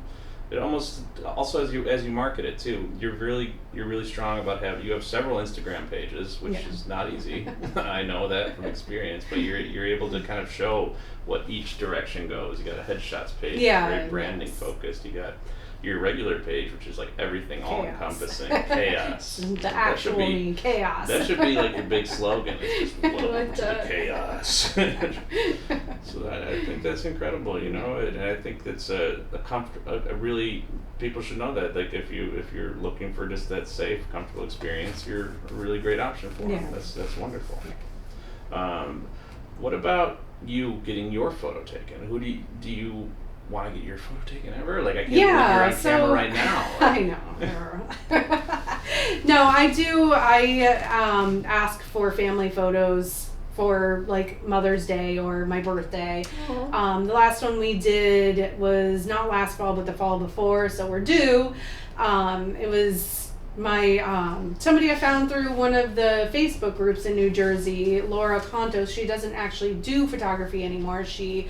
Speaker 1: it almost also as you market it too, you're really strong about you have several Instagram pages, which is not easy. I know that from experience, but you're able to kind of show what each direction goes. You got a headshots page, very branding focused. You got your regular page, which is like everything all encompassing, chaos.
Speaker 3: The actual chaos.
Speaker 1: That should be like your big slogan. It's just welcome to the chaos. So I think that's incredible, you know, and I think that's a really, people should know that. Like if you're looking for just that safe, comfortable experience, you're a really great option for them. That's wonderful. What about you getting your photo taken? Who do you want to get your photo taken ever? Like I can't believe you're on camera right now.
Speaker 3: I know. No, I do. I ask for family photos for like Mother's Day or my birthday. The last one we did was not last fall, but the fall before, so we're due. It was my somebody I found through one of the Facebook groups in New Jersey, Laura Contos. She doesn't actually do photography anymore. She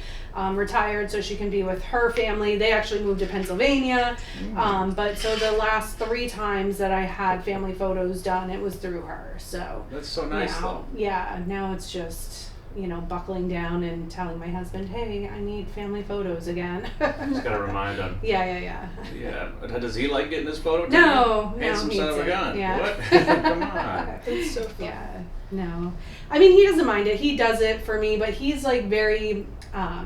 Speaker 3: retired so she can be with her family. They actually moved to Pennsylvania. But so the last 3 times that I had family photos done, it was through her. So
Speaker 1: that's so nice though.
Speaker 3: Yeah, now it's just, you know, buckling down and telling my husband, hey, I need family photos again.
Speaker 1: Just gotta remind him.
Speaker 3: Yeah.
Speaker 1: Does he like getting his photo taken?
Speaker 3: No,
Speaker 1: Handsome son of a gun.
Speaker 3: Yeah.
Speaker 1: What? Come on.
Speaker 2: It's so fun.
Speaker 3: Yeah, no. I mean, he doesn't mind it. He does it for me, but he's like very,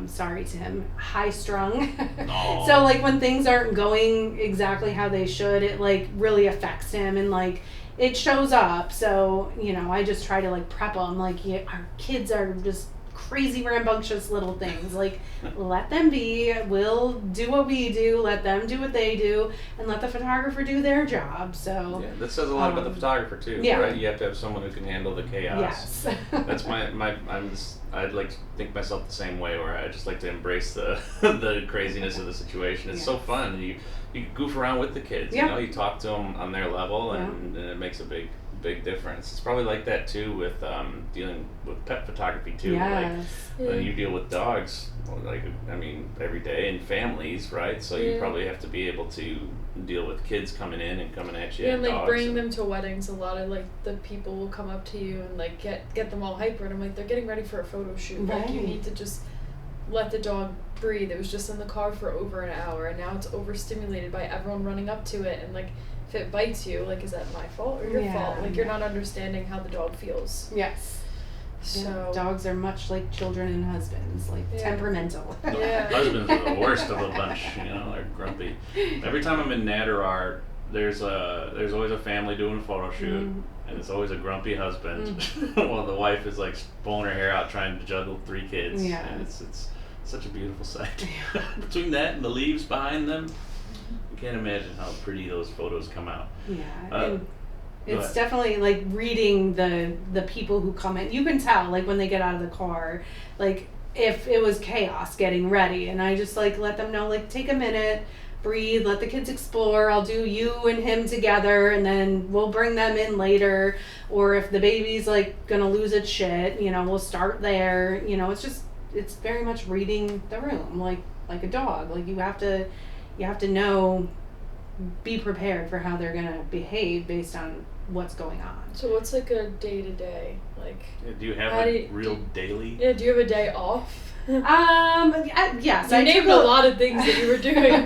Speaker 3: sorry to him, high strung.
Speaker 1: Oh.
Speaker 3: So like when things aren't going exactly how they should, it like really affects him, and like it shows up. So, you know, I just try to like prep him. Like, our kids are just crazy rambunctious little things. Like, let them be. We'll do what we do. Let them do what they do, and let the photographer do their job. So
Speaker 1: yeah, that says a lot about the photographer too, right? You have to have someone who can handle the chaos.
Speaker 3: Yes.
Speaker 1: That's I'd like to think myself the same way, where I just like to embrace the the craziness of the situation. It's so fun. You goof around with the kids. You know, you talk to them on their level, and it makes a big difference. It's probably like that too with dealing with pet photography too.
Speaker 3: Yes.
Speaker 1: Like when you deal with dogs, like I mean every day, in families, right? So you probably have to be able to deal with kids coming in and coming at you.
Speaker 2: Yeah, and like
Speaker 1: dogs
Speaker 2: bringing them to weddings. A lot of like the people will come up to you and like get them all hyper, and I'm like, they're getting ready for a photo shoot.
Speaker 3: Right.
Speaker 2: Like you need to just let the dog breathe. It was just in the car for over an hour, and now it's overstimulated by everyone running up to it, and like if it bites you, like is that my fault or your fault? Like you're not understanding how the dog feels.
Speaker 3: Yes.
Speaker 2: So
Speaker 3: dogs are much like children and husbands, like temperamental.
Speaker 1: Husbands are the worst of the bunch, you know, they're grumpy. Every time I'm in Nadarart, there's always a family doing a photo shoot, and it's always a grumpy husband while the wife is like pulling her hair out trying to juggle 3 kids. And it's such a beautiful sight. Between that and the leaves behind them, you can't imagine how pretty those photos come out.
Speaker 3: And it's definitely like reading the people who come in. You can tell like when they get out of the car, like if it was chaos getting ready, and I just like let them know, like, take a minute, breathe, let the kids explore. I'll do you and him together, and then we'll bring them in later. Or if the baby's like gonna lose its shit, you know, we'll start there. You know, it's very much reading the room, like a dog. Like you have to know, be prepared for how they're gonna behave based on what's going on.
Speaker 2: So what's like a day to day? Like
Speaker 1: do you have a real daily?
Speaker 2: Yeah, do you have a day off?
Speaker 3: Yes.
Speaker 2: I named a lot of things that you were doing.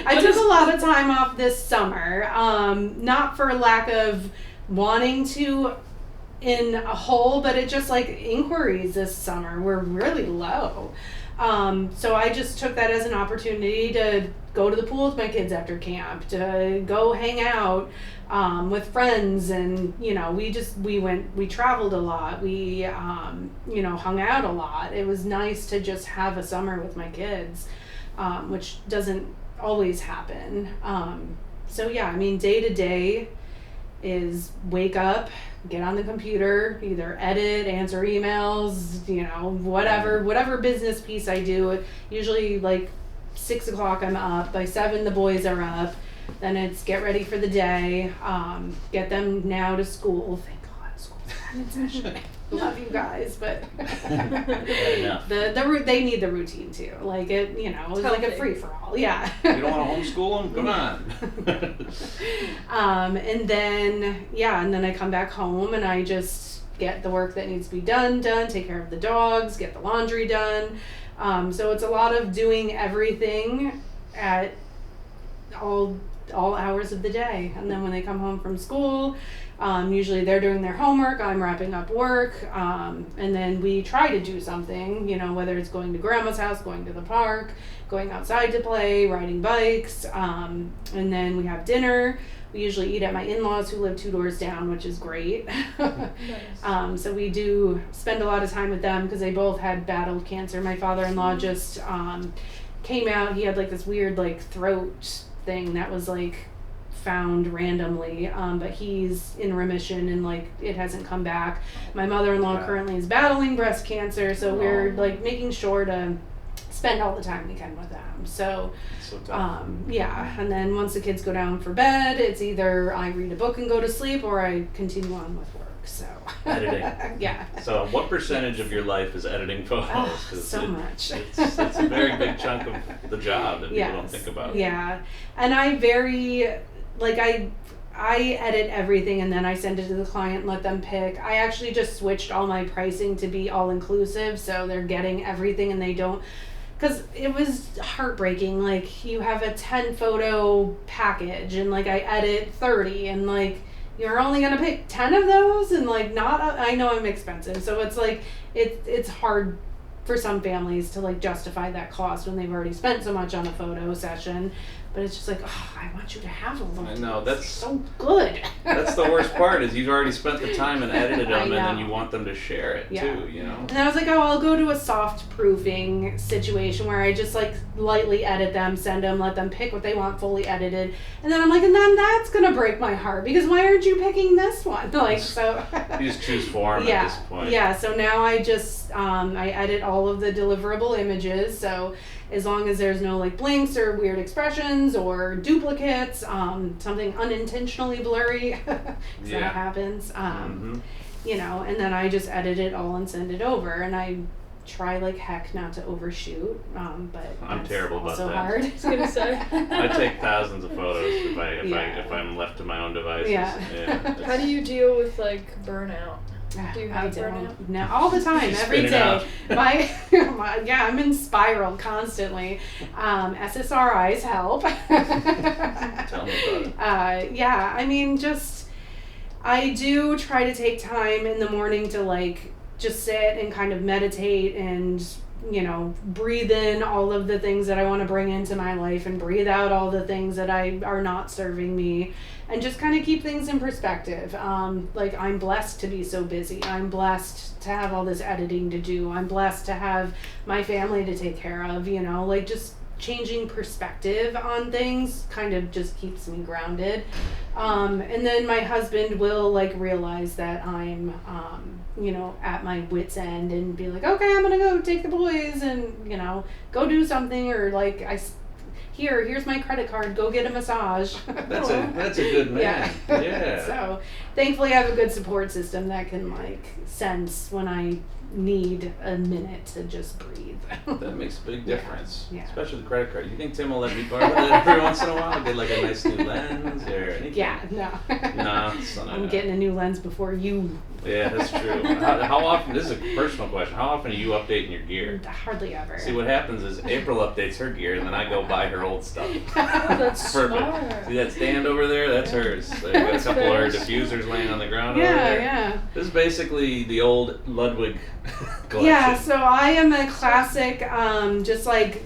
Speaker 3: I took a lot of time off this summer, not for lack of wanting to in a whole, but it just like inquiries this summer were really low. So I just took that as an opportunity to go to the pool with my kids after camp, to go hang out with friends, and you know, we traveled a lot, we hung out a lot. It was nice to just have a summer with my kids, which doesn't always happen. So yeah, I mean, day to day is wake up, get on the computer, either edit, answer emails, whatever business piece I do. Usually like 6 o'clock I'm up, by 7 the boys are up, then it's get ready for the day, get them now to school. Thank God school's back in session. Love you guys, but they need the routine too. Like it, it's like a free for all. Yeah.
Speaker 1: You don't want to homeschool them? Come on.
Speaker 3: And then I come back home and I just get the work that needs to be done, take care of the dogs, get the laundry done. So it's a lot of doing everything at all hours of the day. And then when they come home from school, usually they're doing their homework, I'm wrapping up work, and then we try to do something, whether it's going to grandma's house, going to the park, going outside to play, riding bikes, and then we have dinner. We usually eat at my in-laws who live 2 doors down, which is great.
Speaker 2: Nice.
Speaker 3: So we do spend a lot of time with them because they both had battled cancer. My father-in-law just came out, he had like this weird like throat thing that was like found randomly, but he's in remission and like it hasn't come back. My mother-in-law currently is battling breast cancer, so we're like making sure to spend all the time we can with them. So and then once the kids go down for bed, it's either I read a book and go to sleep or I continue on with work. So
Speaker 1: editing.
Speaker 3: Yeah.
Speaker 1: So what percentage of your life is editing photos?
Speaker 3: So much.
Speaker 1: It's a very big chunk of the job that people don't think about.
Speaker 3: Yeah. And I edit everything and then I send it to the client and let them pick. I actually just switched all my pricing to be all inclusive, so they're getting everything and they don't, because it was heartbreaking. Like you have a 10 photo package and like I edit 30 and like you're only gonna pick 10 of those and like I know I'm expensive, so it's like it's hard for some families to like justify that cost when they've already spent so much on a photo session. But it's just like, I want you to have a look.
Speaker 1: I know, that's
Speaker 3: so good.
Speaker 1: That's the worst part, is you've already spent the time and edited them and then you want them to share it too,
Speaker 3: And I was like, I'll go to a soft proofing situation where I just like lightly edit them, send them, let them pick what they want fully edited. And then I'm like, and then that's gonna break my heart because why aren't you picking this one? Like, so.
Speaker 1: You just choose form at this point.
Speaker 3: Yeah, so now I just, I edit all of the deliverable images, so as long as there's no like blinks or weird expressions or duplicates, something unintentionally blurry, that happens, and then I just edit it all and send it over, and I try like heck not to overshoot, but
Speaker 1: I'm terrible about that.
Speaker 3: Hard.
Speaker 2: I was gonna say.
Speaker 1: I take thousands of photos if I'm left to my own devices.
Speaker 3: Yeah.
Speaker 2: How do you deal with like burnout? Do you have burnout?
Speaker 3: No, all the time, every day. I'm in spiral constantly. SSRIs help.
Speaker 1: Tell me about it.
Speaker 3: I mean, I do try to take time in the morning to like just sit and kind of meditate and breathe in all of the things that I want to bring into my life and breathe out all the things that are not serving me, and just kind of keep things in perspective. Like I'm blessed to be so busy. I'm blessed to have all this editing to do. I'm blessed to have my family to take care of, like just changing perspective on things kind of just keeps me grounded. And then my husband will like realize that I'm at my wit's end and be like, okay, I'm gonna go take the boys and go do something, or like here's my credit card, go get a massage.
Speaker 1: That's a good man. Yeah.
Speaker 3: So thankfully I have a good support system that can like sense when I need a minute to just breathe.
Speaker 1: That makes a big difference.
Speaker 3: Yeah.
Speaker 1: Especially the credit card. You think Tim will let me borrow that every once in a while? Get like a nice new lens or anything?
Speaker 3: Yeah, no.
Speaker 1: No,
Speaker 3: I'm getting a new lens before you.
Speaker 1: Yeah, that's true. How often, this is a personal question, how often are you updating your gear?
Speaker 3: Hardly ever.
Speaker 1: See, what happens is April updates her gear and then I go buy her old stuff.
Speaker 2: That's
Speaker 1: perfect.
Speaker 2: Smart.
Speaker 1: See that stand over there? That's hers. So you got a couple of her diffusers laying on the ground over there.
Speaker 3: Yeah.
Speaker 1: This is basically the old Ludwig collection.
Speaker 3: Yeah, so I am a classic, just like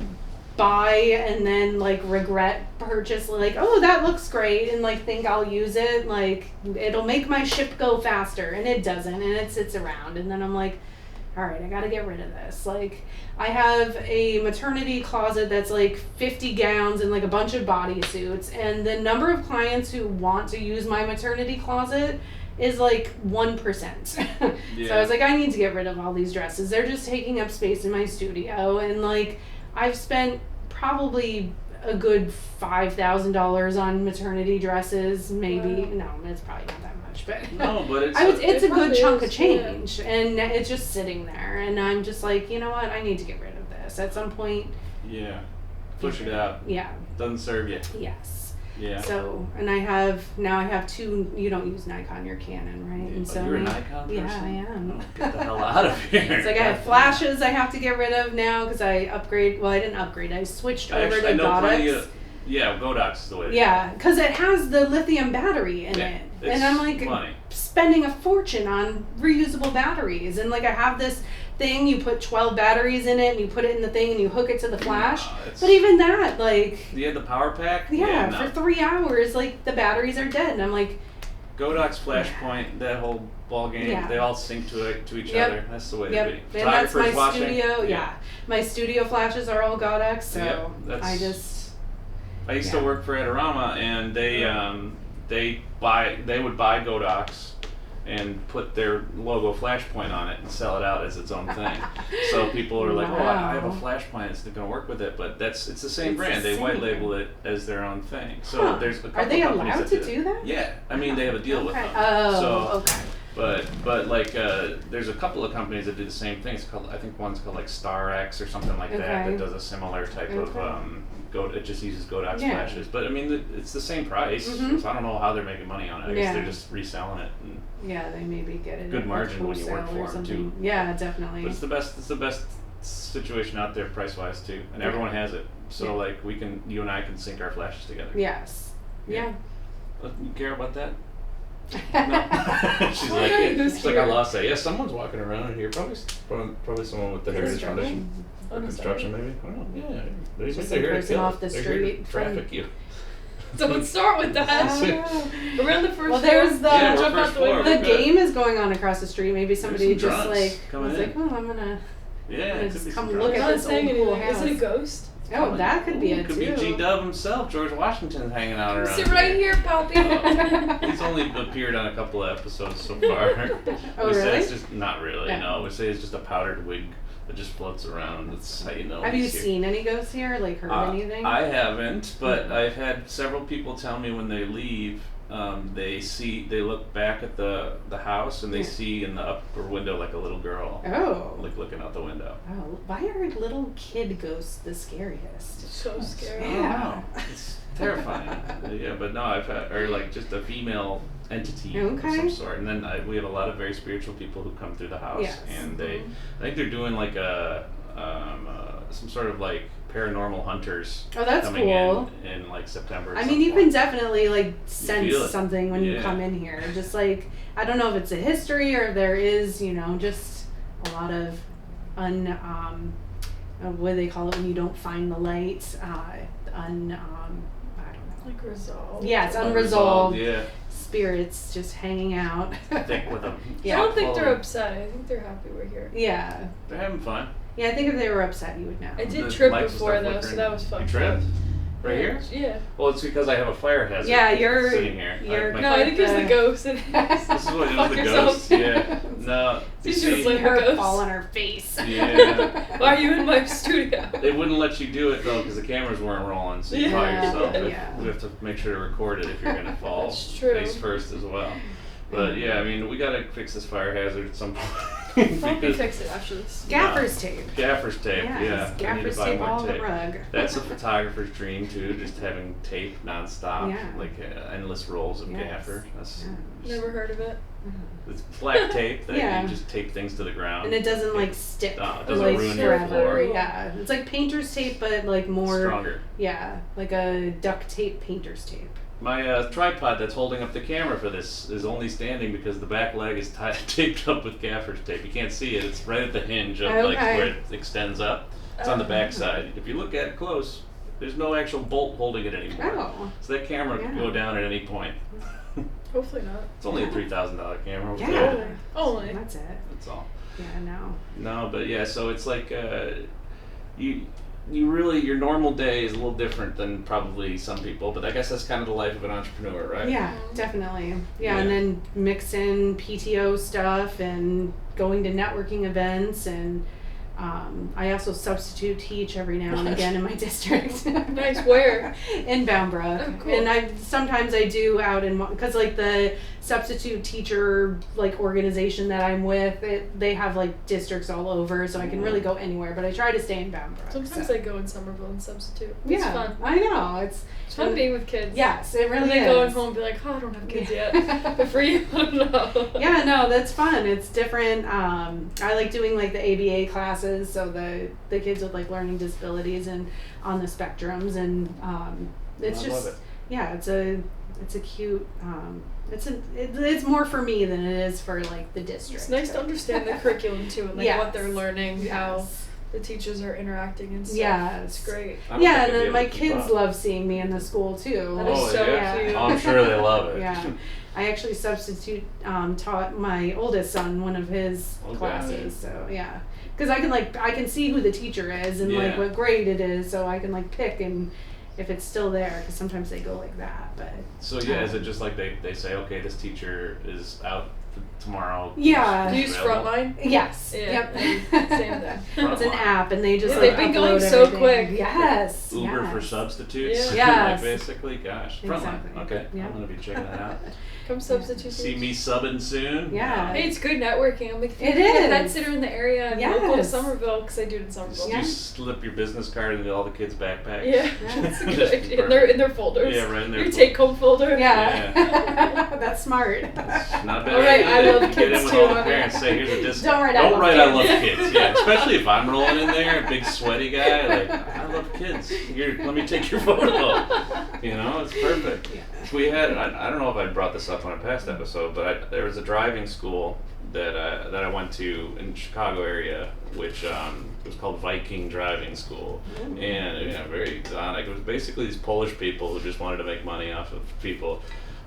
Speaker 3: buy and then like regret purchase, like, oh, that looks great, and like think I'll use it, like it'll make my ship go faster, and it doesn't, and it sits around, and then I'm like, all right, I gotta get rid of this. Like, I have a maternity closet that's like 50 gowns and like a bunch of bodysuits, and the number of clients who want to use my maternity closet is like 1%. So I was like, I need to get rid of all these dresses. They're just taking up space in my studio, and like, I've spent probably a good $5,000 on maternity dresses, maybe.
Speaker 2: Wow.
Speaker 3: No, it's probably not that much, but
Speaker 1: No, but
Speaker 3: it's a good
Speaker 2: probably
Speaker 3: chunk of
Speaker 2: is,
Speaker 3: change, and it's just sitting there, and I'm just like, you know what, I need to get rid of this at some point.
Speaker 1: yeah, push it out.
Speaker 3: Yeah.
Speaker 1: Doesn't serve you.
Speaker 3: Yes.
Speaker 1: Yeah.
Speaker 3: So, and I have two. You don't use Nikon, you're Canon, right? And so
Speaker 1: you're a Nikon person?
Speaker 3: Yeah, I am.
Speaker 1: Oh, get the hell out of here.
Speaker 3: It's like I have flashes I have to get rid of now because I upgrade. Well, I didn't upgrade. I switched over to Godox.
Speaker 1: Yeah, Godox is the way to
Speaker 3: Yeah, because it has the lithium battery in it, and I'm like spending a fortune on reusable batteries. And like I have this thing, you put 12 batteries in it, and you put it in the thing, and you hook it to the flash. But even that, like,
Speaker 1: you had the power pack.
Speaker 3: Yeah, for 3 hours, like the batteries are dead, and I'm like,
Speaker 1: Godox, Flashpoint, that whole ball game, they all sync to each other. That's the way to be.
Speaker 3: And that's my
Speaker 1: watching,
Speaker 3: studio. Yeah, my studio flashes are all Godox, so
Speaker 1: I used to work for Adorama, and they would buy Godox and put their logo Flashpoint on it and sell it out as its own thing. So people are like, "Oh, I have a Flashpoint. It's going to work with it," but it's the same brand. They white label it as their own thing. So there's a couple
Speaker 3: Are they
Speaker 1: companies
Speaker 3: allowed to do that?
Speaker 1: Yeah, I mean they have a deal with them.
Speaker 3: Oh,
Speaker 1: so,
Speaker 3: okay.
Speaker 1: But like there's a couple of companies that do the same thing. It's called, I think one's called like StarX or something like that does a similar type of it just uses Godox flashes. But I mean it's the same price. So I don't know how they're making money on it. I guess they're just reselling it. And
Speaker 3: they maybe get it
Speaker 1: good margin when you work for them too.
Speaker 3: Yeah, definitely.
Speaker 1: But it's the best situation out there price wise too, and everyone has it. So like you and I can sync our flashes together.
Speaker 3: Yes. Yeah.
Speaker 1: You care about that? No. She's like I lost that. Yeah, someone's walking around in here. Probably someone with the Heritage Foundation. Or construction, maybe. I don't know. Yeah, they
Speaker 3: just
Speaker 1: they're here to
Speaker 3: person
Speaker 1: kill
Speaker 3: off the
Speaker 1: They're here
Speaker 3: street
Speaker 1: to traffic you.
Speaker 2: So let's start with that. Around the first
Speaker 3: well, there's the
Speaker 2: jump out the window.
Speaker 3: The game is going on across the street. Maybe somebody just like
Speaker 1: was
Speaker 3: like, oh, I'm gonna
Speaker 1: just
Speaker 3: come look at this old cool house.
Speaker 2: Is it a ghost?
Speaker 3: Oh, that could be it too.
Speaker 1: Could be G-Dub himself, George Washington's hanging out around.
Speaker 2: Sit right here, Poppy.
Speaker 1: He's only appeared on a couple of episodes so far.
Speaker 3: Oh,
Speaker 1: we
Speaker 3: really?
Speaker 1: say it's just not really. No, we say it's just a powdered wig that just floats around. That's how you know.
Speaker 3: Have you seen any ghosts here? Like heard anything?
Speaker 1: I haven't, but I've had several people tell me when they leave, they look back at the house and they see in the upper window like a little girl.
Speaker 3: Oh.
Speaker 1: Like looking out the window.
Speaker 3: Oh, why are little kid ghosts the scariest?
Speaker 2: So scary.
Speaker 1: I don't know. It's terrifying. Yeah, but no, I've had, or like just a female entity of some sort. And then we have a lot of very spiritual people who come through the house, and I think they're doing like some sort of like paranormal hunters.
Speaker 3: Oh, that's
Speaker 1: coming
Speaker 3: cool.
Speaker 1: in like September.
Speaker 3: I mean, you can definitely like sense something when you
Speaker 1: Yeah.
Speaker 3: come in here. Just like, I don't know if it's a history or if there is, you know, just a lot of what do they call it when you don't find the light? I don't know.
Speaker 2: Like resolved.
Speaker 3: Yeah, it's unresolved.
Speaker 1: Yeah.
Speaker 3: Spirits just hanging out.
Speaker 1: Thick with them.
Speaker 2: I don't think they're upset. I think they're happy we're here.
Speaker 3: Yeah.
Speaker 1: They're having fun.
Speaker 3: Yeah, I think if they were upset, you would know.
Speaker 2: I did
Speaker 1: The
Speaker 2: trip
Speaker 1: lights will
Speaker 2: before
Speaker 1: start
Speaker 2: though,
Speaker 1: flickering.
Speaker 2: so that was fun.
Speaker 1: You tripped? Right here?
Speaker 2: Yeah.
Speaker 1: Well, it's because I have a fire hazard.
Speaker 3: Yeah, you're
Speaker 1: sitting here.
Speaker 2: No, I think it was the ghost.
Speaker 1: This is what it was, the
Speaker 2: yourself.
Speaker 1: ghost. Yeah. No.
Speaker 2: You
Speaker 1: see,
Speaker 2: should have let
Speaker 3: her
Speaker 2: her
Speaker 3: fall on her face.
Speaker 1: Yeah.
Speaker 2: Why are you in my studio?
Speaker 1: They wouldn't let you do it though because the cameras weren't rolling, so you caught yourself.
Speaker 3: Yeah.
Speaker 1: We have to make sure to record it if you're gonna fall
Speaker 2: That's true.
Speaker 1: face first as well. But yeah, I mean, we gotta fix this fire hazard at some point.
Speaker 2: Help me fix it after this.
Speaker 3: Gaffer's tape.
Speaker 1: Gaffer's tape,
Speaker 3: Yes,
Speaker 1: yeah. We need
Speaker 3: gaffer's
Speaker 1: to buy
Speaker 3: tape
Speaker 1: more
Speaker 3: all
Speaker 1: tape.
Speaker 3: the rug.
Speaker 1: That's a photographer's dream too, just having tape nonstop,
Speaker 3: Yeah.
Speaker 1: like endless rolls of
Speaker 3: Yes.
Speaker 1: gaffer. That's
Speaker 2: Never heard of it.
Speaker 1: it's black tape that
Speaker 3: Yeah.
Speaker 1: you just tape things to the ground.
Speaker 3: And it doesn't like stick.
Speaker 1: No, it
Speaker 3: or,
Speaker 1: doesn't
Speaker 3: like,
Speaker 1: ruin your
Speaker 3: forever.
Speaker 1: floor.
Speaker 3: Yeah, it's like painter's tape, but like more
Speaker 1: Stronger.
Speaker 3: Yeah, like a duct tape painter's tape.
Speaker 1: My tripod that's holding up the camera for this is only standing because the back leg is taped up with gaffer's tape. You can't see it. It's right at the hinge of like where it extends up. It's on the back side. If you look at it close, there's no actual bolt holding it anymore.
Speaker 3: Oh.
Speaker 1: So that camera can go down at any point.
Speaker 2: Hopefully not.
Speaker 1: It's only a $3,000 camera.
Speaker 3: Yeah.
Speaker 2: Only.
Speaker 3: That's it.
Speaker 1: That's all.
Speaker 3: Yeah, no.
Speaker 1: No, but yeah, so it's like you really, your normal day is a little different than probably some people, but I guess that's kind of the life of an entrepreneur, right?
Speaker 3: Yeah, definitely.
Speaker 1: Yeah.
Speaker 3: And then mix in PTO stuff and going to networking events, and I also substitute teach every now and again in my district.
Speaker 2: Nice. Where?
Speaker 3: In Boundbrook.
Speaker 2: Oh, cool.
Speaker 3: And sometimes I do out in, because like the substitute teacher like organization that I'm with, they have like districts all over, so I can really go anywhere, but I try to stay in Boundbrook.
Speaker 2: Sometimes I go in Somerville and substitute. It's
Speaker 3: Yeah,
Speaker 2: fun.
Speaker 3: I know. It's
Speaker 2: fun being with kids.
Speaker 3: Yes, it really
Speaker 2: and then
Speaker 3: is.
Speaker 2: going home and be like, oh, I don't have kids yet. But for you, I don't know.
Speaker 3: Yeah, no, that's fun. It's different. I like doing like the ABA classes, so the kids with like learning disabilities and on the spectrums, and it's
Speaker 1: I
Speaker 3: just
Speaker 1: love it.
Speaker 3: yeah, it's a cute. It's more for me than it is for like the district.
Speaker 2: It's nice to understand the curriculum too, and like what
Speaker 3: Yes.
Speaker 2: they're learning, how
Speaker 3: Yes.
Speaker 2: the teachers are interacting and stuff.
Speaker 3: Yes.
Speaker 2: It's great.
Speaker 1: I don't
Speaker 3: Yeah,
Speaker 1: think
Speaker 3: and
Speaker 1: I'd be
Speaker 3: then
Speaker 1: able
Speaker 3: my
Speaker 1: to keep
Speaker 3: kids
Speaker 1: up.
Speaker 3: love seeing me in the school too.
Speaker 2: That is
Speaker 1: Oh,
Speaker 2: so
Speaker 1: yeah.
Speaker 2: cute.
Speaker 1: Oh, I'm sure they love it.
Speaker 3: Yeah. I actually taught my oldest son one of his
Speaker 1: Okay.
Speaker 3: classes, so yeah. Because I can see who the teacher is and like
Speaker 1: Yeah.
Speaker 3: what grade it is, so I can like pick and if it's still there, because sometimes they go like that, but
Speaker 1: So yeah, is it just like they say, okay, this teacher is out tomorrow?
Speaker 3: Yeah.
Speaker 2: Do you use
Speaker 1: available?
Speaker 2: Frontline?
Speaker 3: yes,
Speaker 2: Yeah.
Speaker 3: yep.
Speaker 2: Same thing.
Speaker 3: It's an app, and they just
Speaker 2: Yeah,
Speaker 3: like
Speaker 2: they've been going
Speaker 3: upload
Speaker 2: so
Speaker 3: everything.
Speaker 2: quick.
Speaker 3: Yes,
Speaker 1: Uber
Speaker 3: yes.
Speaker 1: for substitutes.
Speaker 2: Yeah.
Speaker 3: Yes.
Speaker 1: Like basically, gosh, Frontline.
Speaker 3: Exactly.
Speaker 1: Okay,
Speaker 3: Yeah.
Speaker 1: I'm gonna be checking that out.
Speaker 2: Come substitute.
Speaker 1: See me subbing soon.
Speaker 3: Yeah.
Speaker 2: Hey, it's good networking. I'm like, if
Speaker 3: It
Speaker 2: you get a
Speaker 3: is.
Speaker 2: pet sitter in the area and local to
Speaker 3: Yes.
Speaker 2: Somerville, because I do it in Somerville.
Speaker 1: Just
Speaker 3: Yeah.
Speaker 1: you slip your business card into all the kids' backpacks.
Speaker 2: Yeah,
Speaker 3: That's
Speaker 2: it's
Speaker 1: Just
Speaker 2: good.
Speaker 1: perfect.
Speaker 2: In their folders.
Speaker 1: Yeah, right in their
Speaker 2: Your take-home folder.
Speaker 3: Yeah, that's smart.
Speaker 1: Not bad.
Speaker 2: All right, I
Speaker 1: idea.
Speaker 2: love
Speaker 1: You get
Speaker 2: kids
Speaker 1: in with
Speaker 2: too
Speaker 1: all the
Speaker 2: on it.
Speaker 1: parents. Say, here's a disc.
Speaker 3: Don't write
Speaker 1: Don't write I love
Speaker 3: kids.
Speaker 1: kids. Yeah, especially if I'm rolling in there, a big sweaty guy. Like I love kids. Here, let me take your photo. You know, it's perfect.
Speaker 3: Yeah.
Speaker 1: We had. I don't know if I brought this up on a past episode, but there was a driving school that I went to in the Chicago area, which was called Viking Driving School, and very exotic. It was basically these Polish people who just wanted to make money off of people.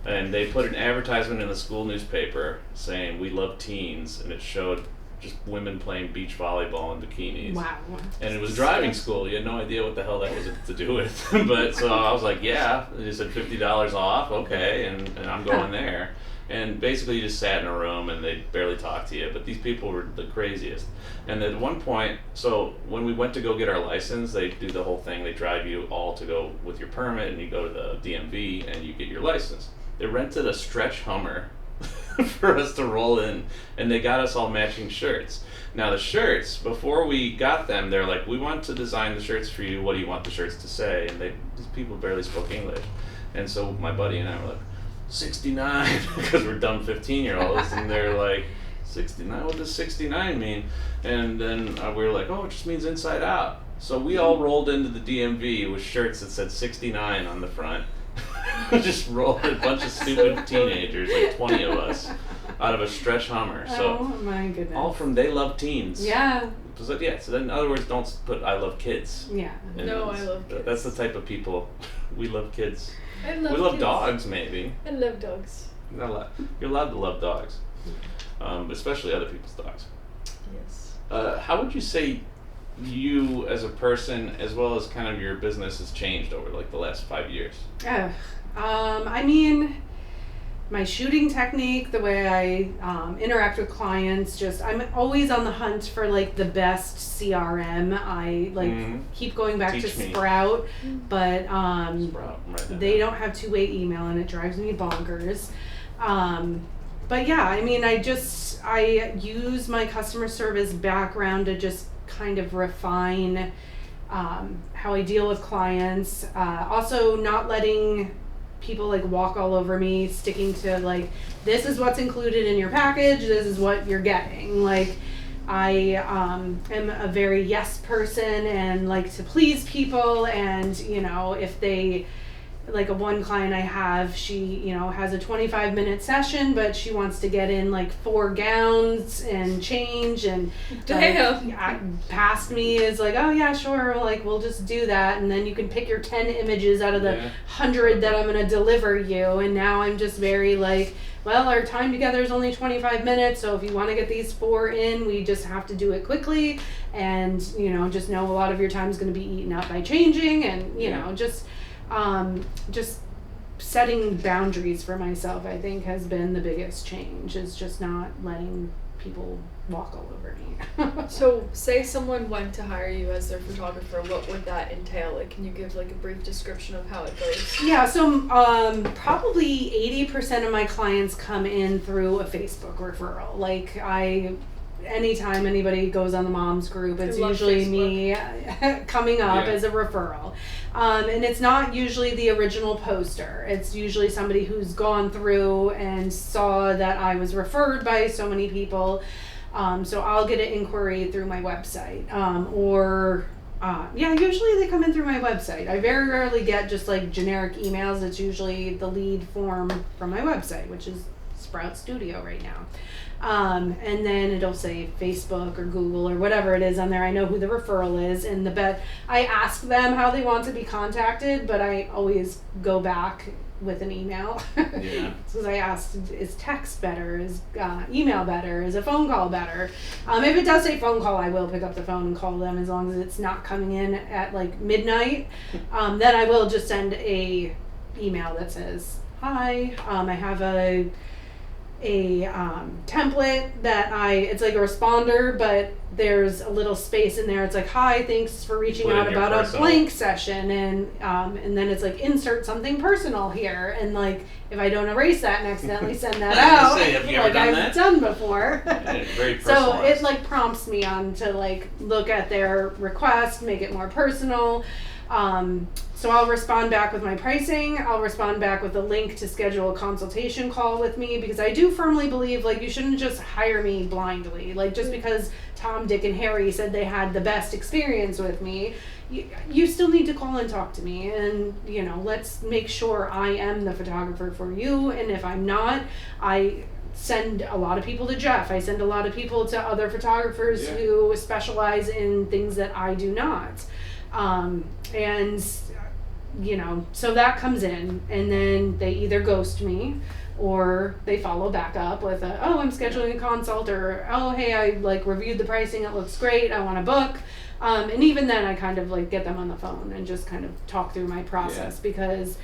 Speaker 1: And they put an advertisement in the school newspaper saying, "We love teens," and it showed just women playing beach volleyball in bikinis.
Speaker 3: Wow.
Speaker 1: And it was driving school. You had no idea what the hell that was to do with. But so I was like, yeah. They said $50 off, okay, and I'm going there. And basically you just sat in a room and they barely talked to you. But these people were the craziest. And at one point, so when we went to go get our license, they do the whole thing. They drive you all to go with your permit, and you go to the DMV and you get your license. They rented a stretch Hummer for us to roll in, and they got us all matching shirts. Now the shirts, before we got them, they're like, we want to design the shirts for you. What do you want the shirts to say? And these people barely spoke English. And so my buddy and I were like, 69, because we're dumb 15-year-olds, and they're like, 69, what does 69 mean? And then we were like, oh, it just means inside out. So we all rolled into the DMV with shirts that said 69 on the front. Just rolled a bunch of stupid teenagers, like 20 of us, out of a stretch Hummer. So
Speaker 3: Oh my goodness.
Speaker 1: all from They Love Teens.
Speaker 3: Yeah.
Speaker 1: So yeah, so then in other words, don't put I love kids.
Speaker 3: Yeah.
Speaker 1: And
Speaker 2: No, I love kids.
Speaker 1: That's the type of people. We love kids.
Speaker 2: I love
Speaker 1: We love
Speaker 2: kids.
Speaker 1: dogs, maybe.
Speaker 2: I love dogs.
Speaker 1: You're allowed to love dogs, especially other people's dogs.
Speaker 2: Yes.
Speaker 1: How would you say you as a person, as well as kind of your business, has changed over like the last 5 years?
Speaker 3: I mean, my shooting technique, the way I interact with clients, I'm always on the hunt for like the best CRM. I keep going back
Speaker 1: Teach
Speaker 3: to
Speaker 1: me.
Speaker 3: Sprout, but
Speaker 1: Sprout, I'm writing that
Speaker 3: they
Speaker 1: down.
Speaker 3: don't have two-way email, and it drives me bonkers. But yeah, I mean, I use my customer service background to just kind of refine how I deal with clients. Also, not letting people like walk all over me, sticking to like, this is what's included in your package, this is what you're getting. Like, I am a very yes person and like to please people, and if they, like one client I have, she has a 25-minute session, but she wants to get in like 4 gowns and change, and
Speaker 2: Damn.
Speaker 3: past me is like, oh yeah, sure, like we'll just do that, and then you can pick your 10 images out of the 100 that I'm going to deliver you. And now I'm just very like, well, our time together is only 25 minutes, so if you want to get these 4 in, we just have to do it quickly, and, just know a lot of your time is going to be eaten up by changing, and, just setting boundaries for myself, I think, has been the biggest change, is just not letting people walk all over me.
Speaker 2: So, say someone went to hire you as their photographer, what would that entail? Like, can you give like a brief description of how it goes?
Speaker 3: Yeah, so probably 80% of my clients come in through a Facebook referral. Like, anytime anybody goes on the moms group, it's usually me coming up as a referral. And it's not usually the original poster. It's usually somebody who's gone through and saw that I was referred by so many people. So I'll get an inquiry through my website. Usually they come in through my website. I very rarely get just like generic emails. It's usually the lead form from my website, which is Sprout Studio right now. And then it'll say Facebook or Google or whatever it is on there. I know who the referral is, and I ask them how they want to be contacted, but I always go back with an email. Because I asked, is text better? Is email better? Is a phone call better? If it does say phone call, I will pick up the phone and call them, as long as it's not coming in at like midnight. Then I will just send a email that says, hi, I have a template that it's like a responder, but there's a little space in there. It's like, hi, thanks for reaching out about a blank session, and then it's like, insert something personal here, and like if I don't erase that and accidentally send that out, like I've done before.
Speaker 1: Very
Speaker 3: so it like prompts me on to like look at their request, make it more personal. So I'll respond back with my pricing. I'll respond back with a link to schedule a consultation call with me, because I do firmly believe like you shouldn't just hire me blindly. Like just because Tom, Dick, and Harry said they had the best experience with me, you still need to call and talk to me, and let's make sure I am the photographer for you. And if I'm not, I send a lot of people to Jeff. I send a lot of people to other photographers who specialize in things that I do not. So that comes in, and then they either ghost me or they follow back up with I'm scheduling a consult, or, oh, hey, I like reviewed the pricing. It looks great. I want to book. And even then I kind of like get them on the phone and just kind of talk through my process, because,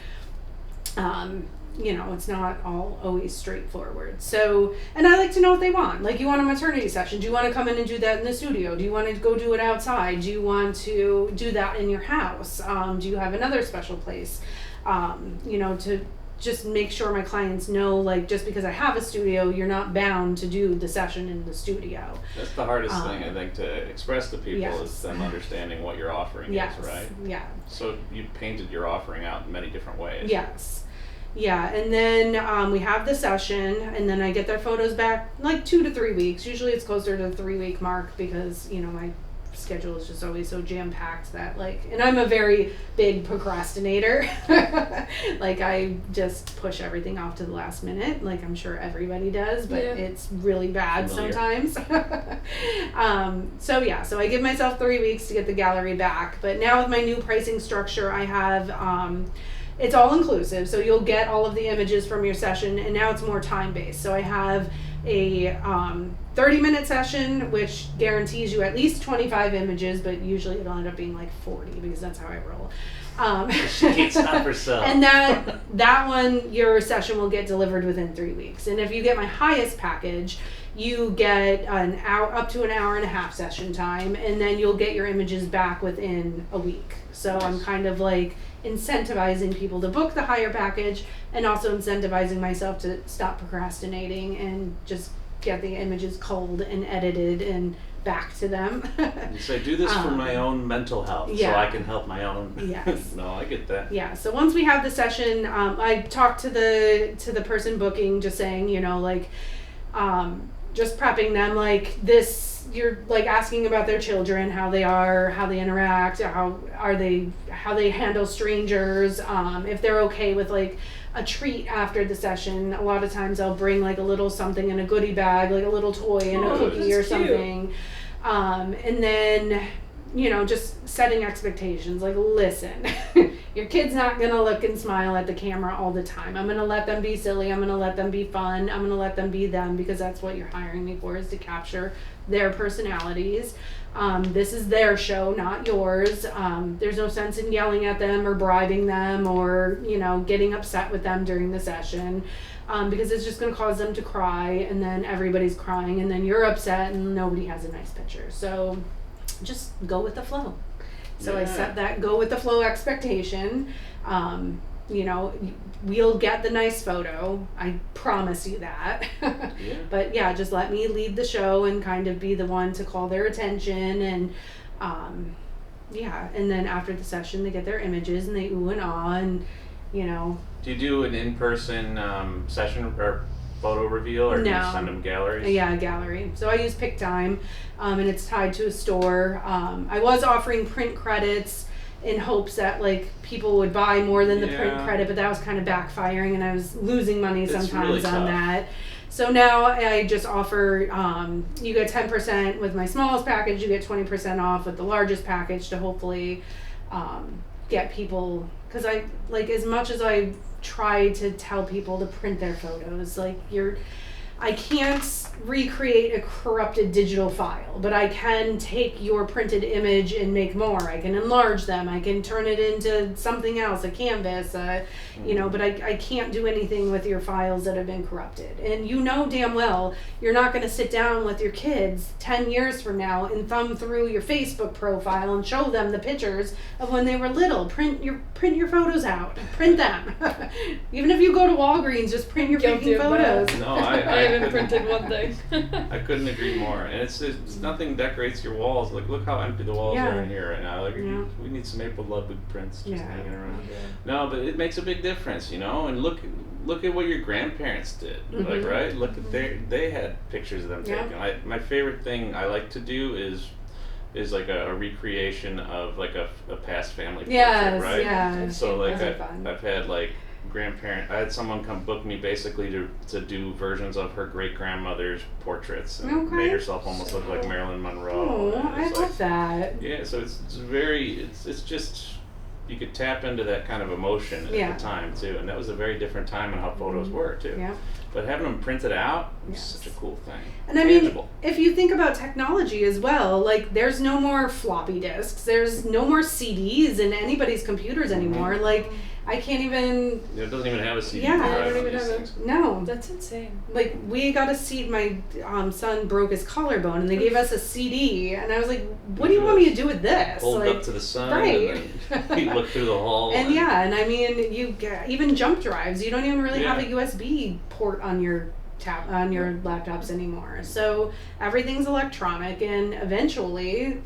Speaker 3: it's not always straightforward. So, and I like to know what they want. Like, you want a maternity session? Do you want to come in and do that in the studio? Do you want to go do it outside? Do you want to do that in your house? Do you have another special place? To just make sure my clients know, like, just because I have a studio, you're not bound to do the session in the studio.
Speaker 1: That's the hardest thing, I think, to express to people, is them understanding what your offering is, right? Yeah. So you painted your offering out in many different ways.
Speaker 3: Yes. Yeah, and then we have the session, and then I get their photos back like 2 to 3 weeks. Usually it's closer to the 3-week mark, because, my schedule is just always so jam-packed that, like, and I'm a very big procrastinator. Like, I just push everything off to the last minute, like I'm sure everybody does, but it's really bad sometimes. So I give myself 3 weeks to get the gallery back. But now with my new pricing structure, I have it's all inclusive, so you'll get all of the images from your session, and now it's more time-based. So I have a 30-minute session, which guarantees you at least 25 images, but usually it'll end up being like 40, because that's how I roll.
Speaker 1: She can't stop herself.
Speaker 3: And that one, your session will get delivered within 3 weeks. And if you get my highest package, you get an hour, up to an hour and a half session time, and then you'll get your images back within a week. So nice. I'm kind of like incentivizing people to book the higher package, and also incentivizing myself to stop procrastinating and just get the images culled and edited and back to them.
Speaker 1: You say, do this for my own mental health, so I can help my own.
Speaker 3: Yes.
Speaker 1: No, I get that.
Speaker 3: Yeah. So once we have the session, I talk to the person booking, just saying, just prepping them like this. You're like asking about their children, how they are, how they interact, how they handle strangers, if they're okay with like a treat after the session. A lot of times I'll bring like a little something in a goodie bag, like a little toy and a cookie or something. And then, just setting expectations. Like, listen, your kid's not going to look and smile at the camera all the time. I'm going to let them be silly. I'm going to let them be fun. I'm going to let them be them, because that's what you're hiring me for, is to capture their personalities. This is their show, not yours. There's no sense in yelling at them or bribing them or, getting upset with them during the session, because it's just going to cause them to cry, and then everybody's crying, and then you're upset and nobody has a nice picture. So just go with the flow. So I set that go with the flow expectation. We'll get the nice photo. I promise you that. But yeah, just let me lead the show and kind of be the one to call their attention. And and then after the session, they get their images and they ooh and ah, and
Speaker 1: Do you do an in-person session or photo reveal, or do you send them galleries?
Speaker 3: Yeah, a gallery. So I use PicTime, and it's tied to a store. I was offering print credits in hopes that people would buy more than the print credit, but that was kind of backfiring, and I was losing money sometimes on that. So now I just offer, you get 10% with my smallest package, you get 20% off with the largest package, to hopefully get people, because as much as I try to tell people to print their photos, I can't recreate a corrupted digital file, but I can take your printed image and make more. I can enlarge them. I can turn it into something else, a canvas, but I can't do anything with your files that have been corrupted. And damn well, you're not going to sit down with your kids 10 years from now and thumb through your Facebook profile and show them the pictures of when they were little. Print your photos out. Print them. Even if you go to Walgreens, just print your freaking photos.
Speaker 1: No,
Speaker 2: I haven't printed one thing.
Speaker 1: I couldn't agree more. And it's nothing decorrates your walls. Look how empty the walls are in here right now. We need some April Ludwig prints just hanging around. No, but it makes a big difference, And look at what your grandparents did. Right? Look at they had pictures of them taken. My favorite thing I like to do is like a recreation of a past family portrait, right?
Speaker 3: Yeah.
Speaker 1: So I've had I had someone come book me basically to do versions of her great grandmother's portraits, and made herself almost look like Marilyn Monroe.
Speaker 3: Oh, I love that.
Speaker 1: Yeah, so it's just, you could tap into that kind of emotion at the time too, and that was a very different time in how photos were too.
Speaker 3: Yeah.
Speaker 1: But having them printed out is such a cool thing.
Speaker 3: And tangible. If you think about technology as well, there's no more floppy disks, there's no more CDs in anybody's computers anymore. I can't even.
Speaker 1: It doesn't even have a CD.
Speaker 2: I don't even have it.
Speaker 3: No.
Speaker 2: That's insane.
Speaker 3: We got a CD. My son broke his collarbone, and they gave us a CD, and I was like, "What do you want me to do with this?"
Speaker 1: Hold up to the sun,
Speaker 3: right?
Speaker 1: And then you look through the hall.
Speaker 3: And you get even jump drives. You don't even really have a USB port on your laptops anymore. So everything's electronic, and eventually,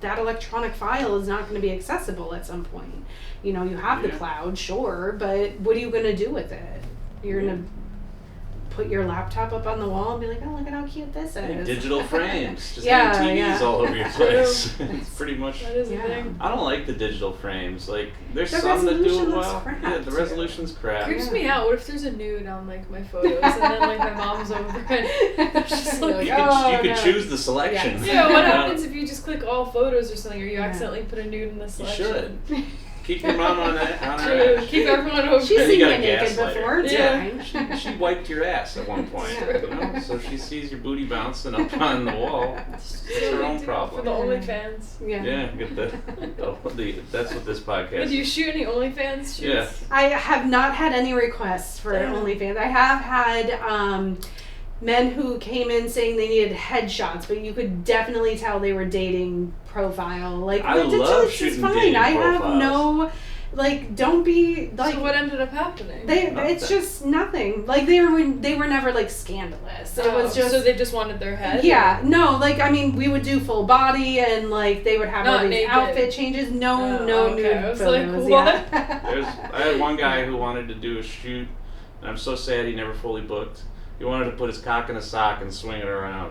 Speaker 3: that electronic file is not going to be accessible at some point. You have the cloud, sure, but what are you going to do with it? You're going to put your laptop up on the wall and be like, oh, look at how cute this is.
Speaker 1: Digital frames. Just having TVs all over your place. It's pretty much.
Speaker 2: That is a thing.
Speaker 1: I don't like the digital frames. There's some that do it well. Yeah, the resolution's crap.
Speaker 2: Creeps me out. What if there's a nude on my photos, and then my mom's over it? Just
Speaker 1: you could choose the selection.
Speaker 2: Yes. Yeah. What happens if you just click all photos or something, or you accidentally put a nude in the selection?
Speaker 1: You should. Keep your mom on her.
Speaker 2: Keep everyone over.
Speaker 3: She's seen you naked before.
Speaker 1: She wiped your ass at one point. So she sees your booty bouncing up on the wall. It's her own problem.
Speaker 2: For the OnlyFans.
Speaker 1: Yeah, get that's what this podcast is.
Speaker 2: Do you shoot any OnlyFans shoots?
Speaker 1: Yeah.
Speaker 3: I have not had any requests for OnlyFans. I have had men who came in saying they needed headshots, but you could definitely tell they were dating profile.
Speaker 1: I love shooting dating profiles.
Speaker 3: I have no, don't be
Speaker 2: So what ended up happening?
Speaker 3: It's just nothing. They were never scandalous. It was just,
Speaker 2: so they just wanted their head.
Speaker 3: Yeah, no. We would do full body, and they would have all these
Speaker 2: naked
Speaker 3: outfit changes. No nude
Speaker 2: I was
Speaker 3: photos.
Speaker 2: What?
Speaker 1: I had one guy who wanted to do a shoot, and I'm so sad he never fully booked. He wanted to put his cock in a sock and swing it around.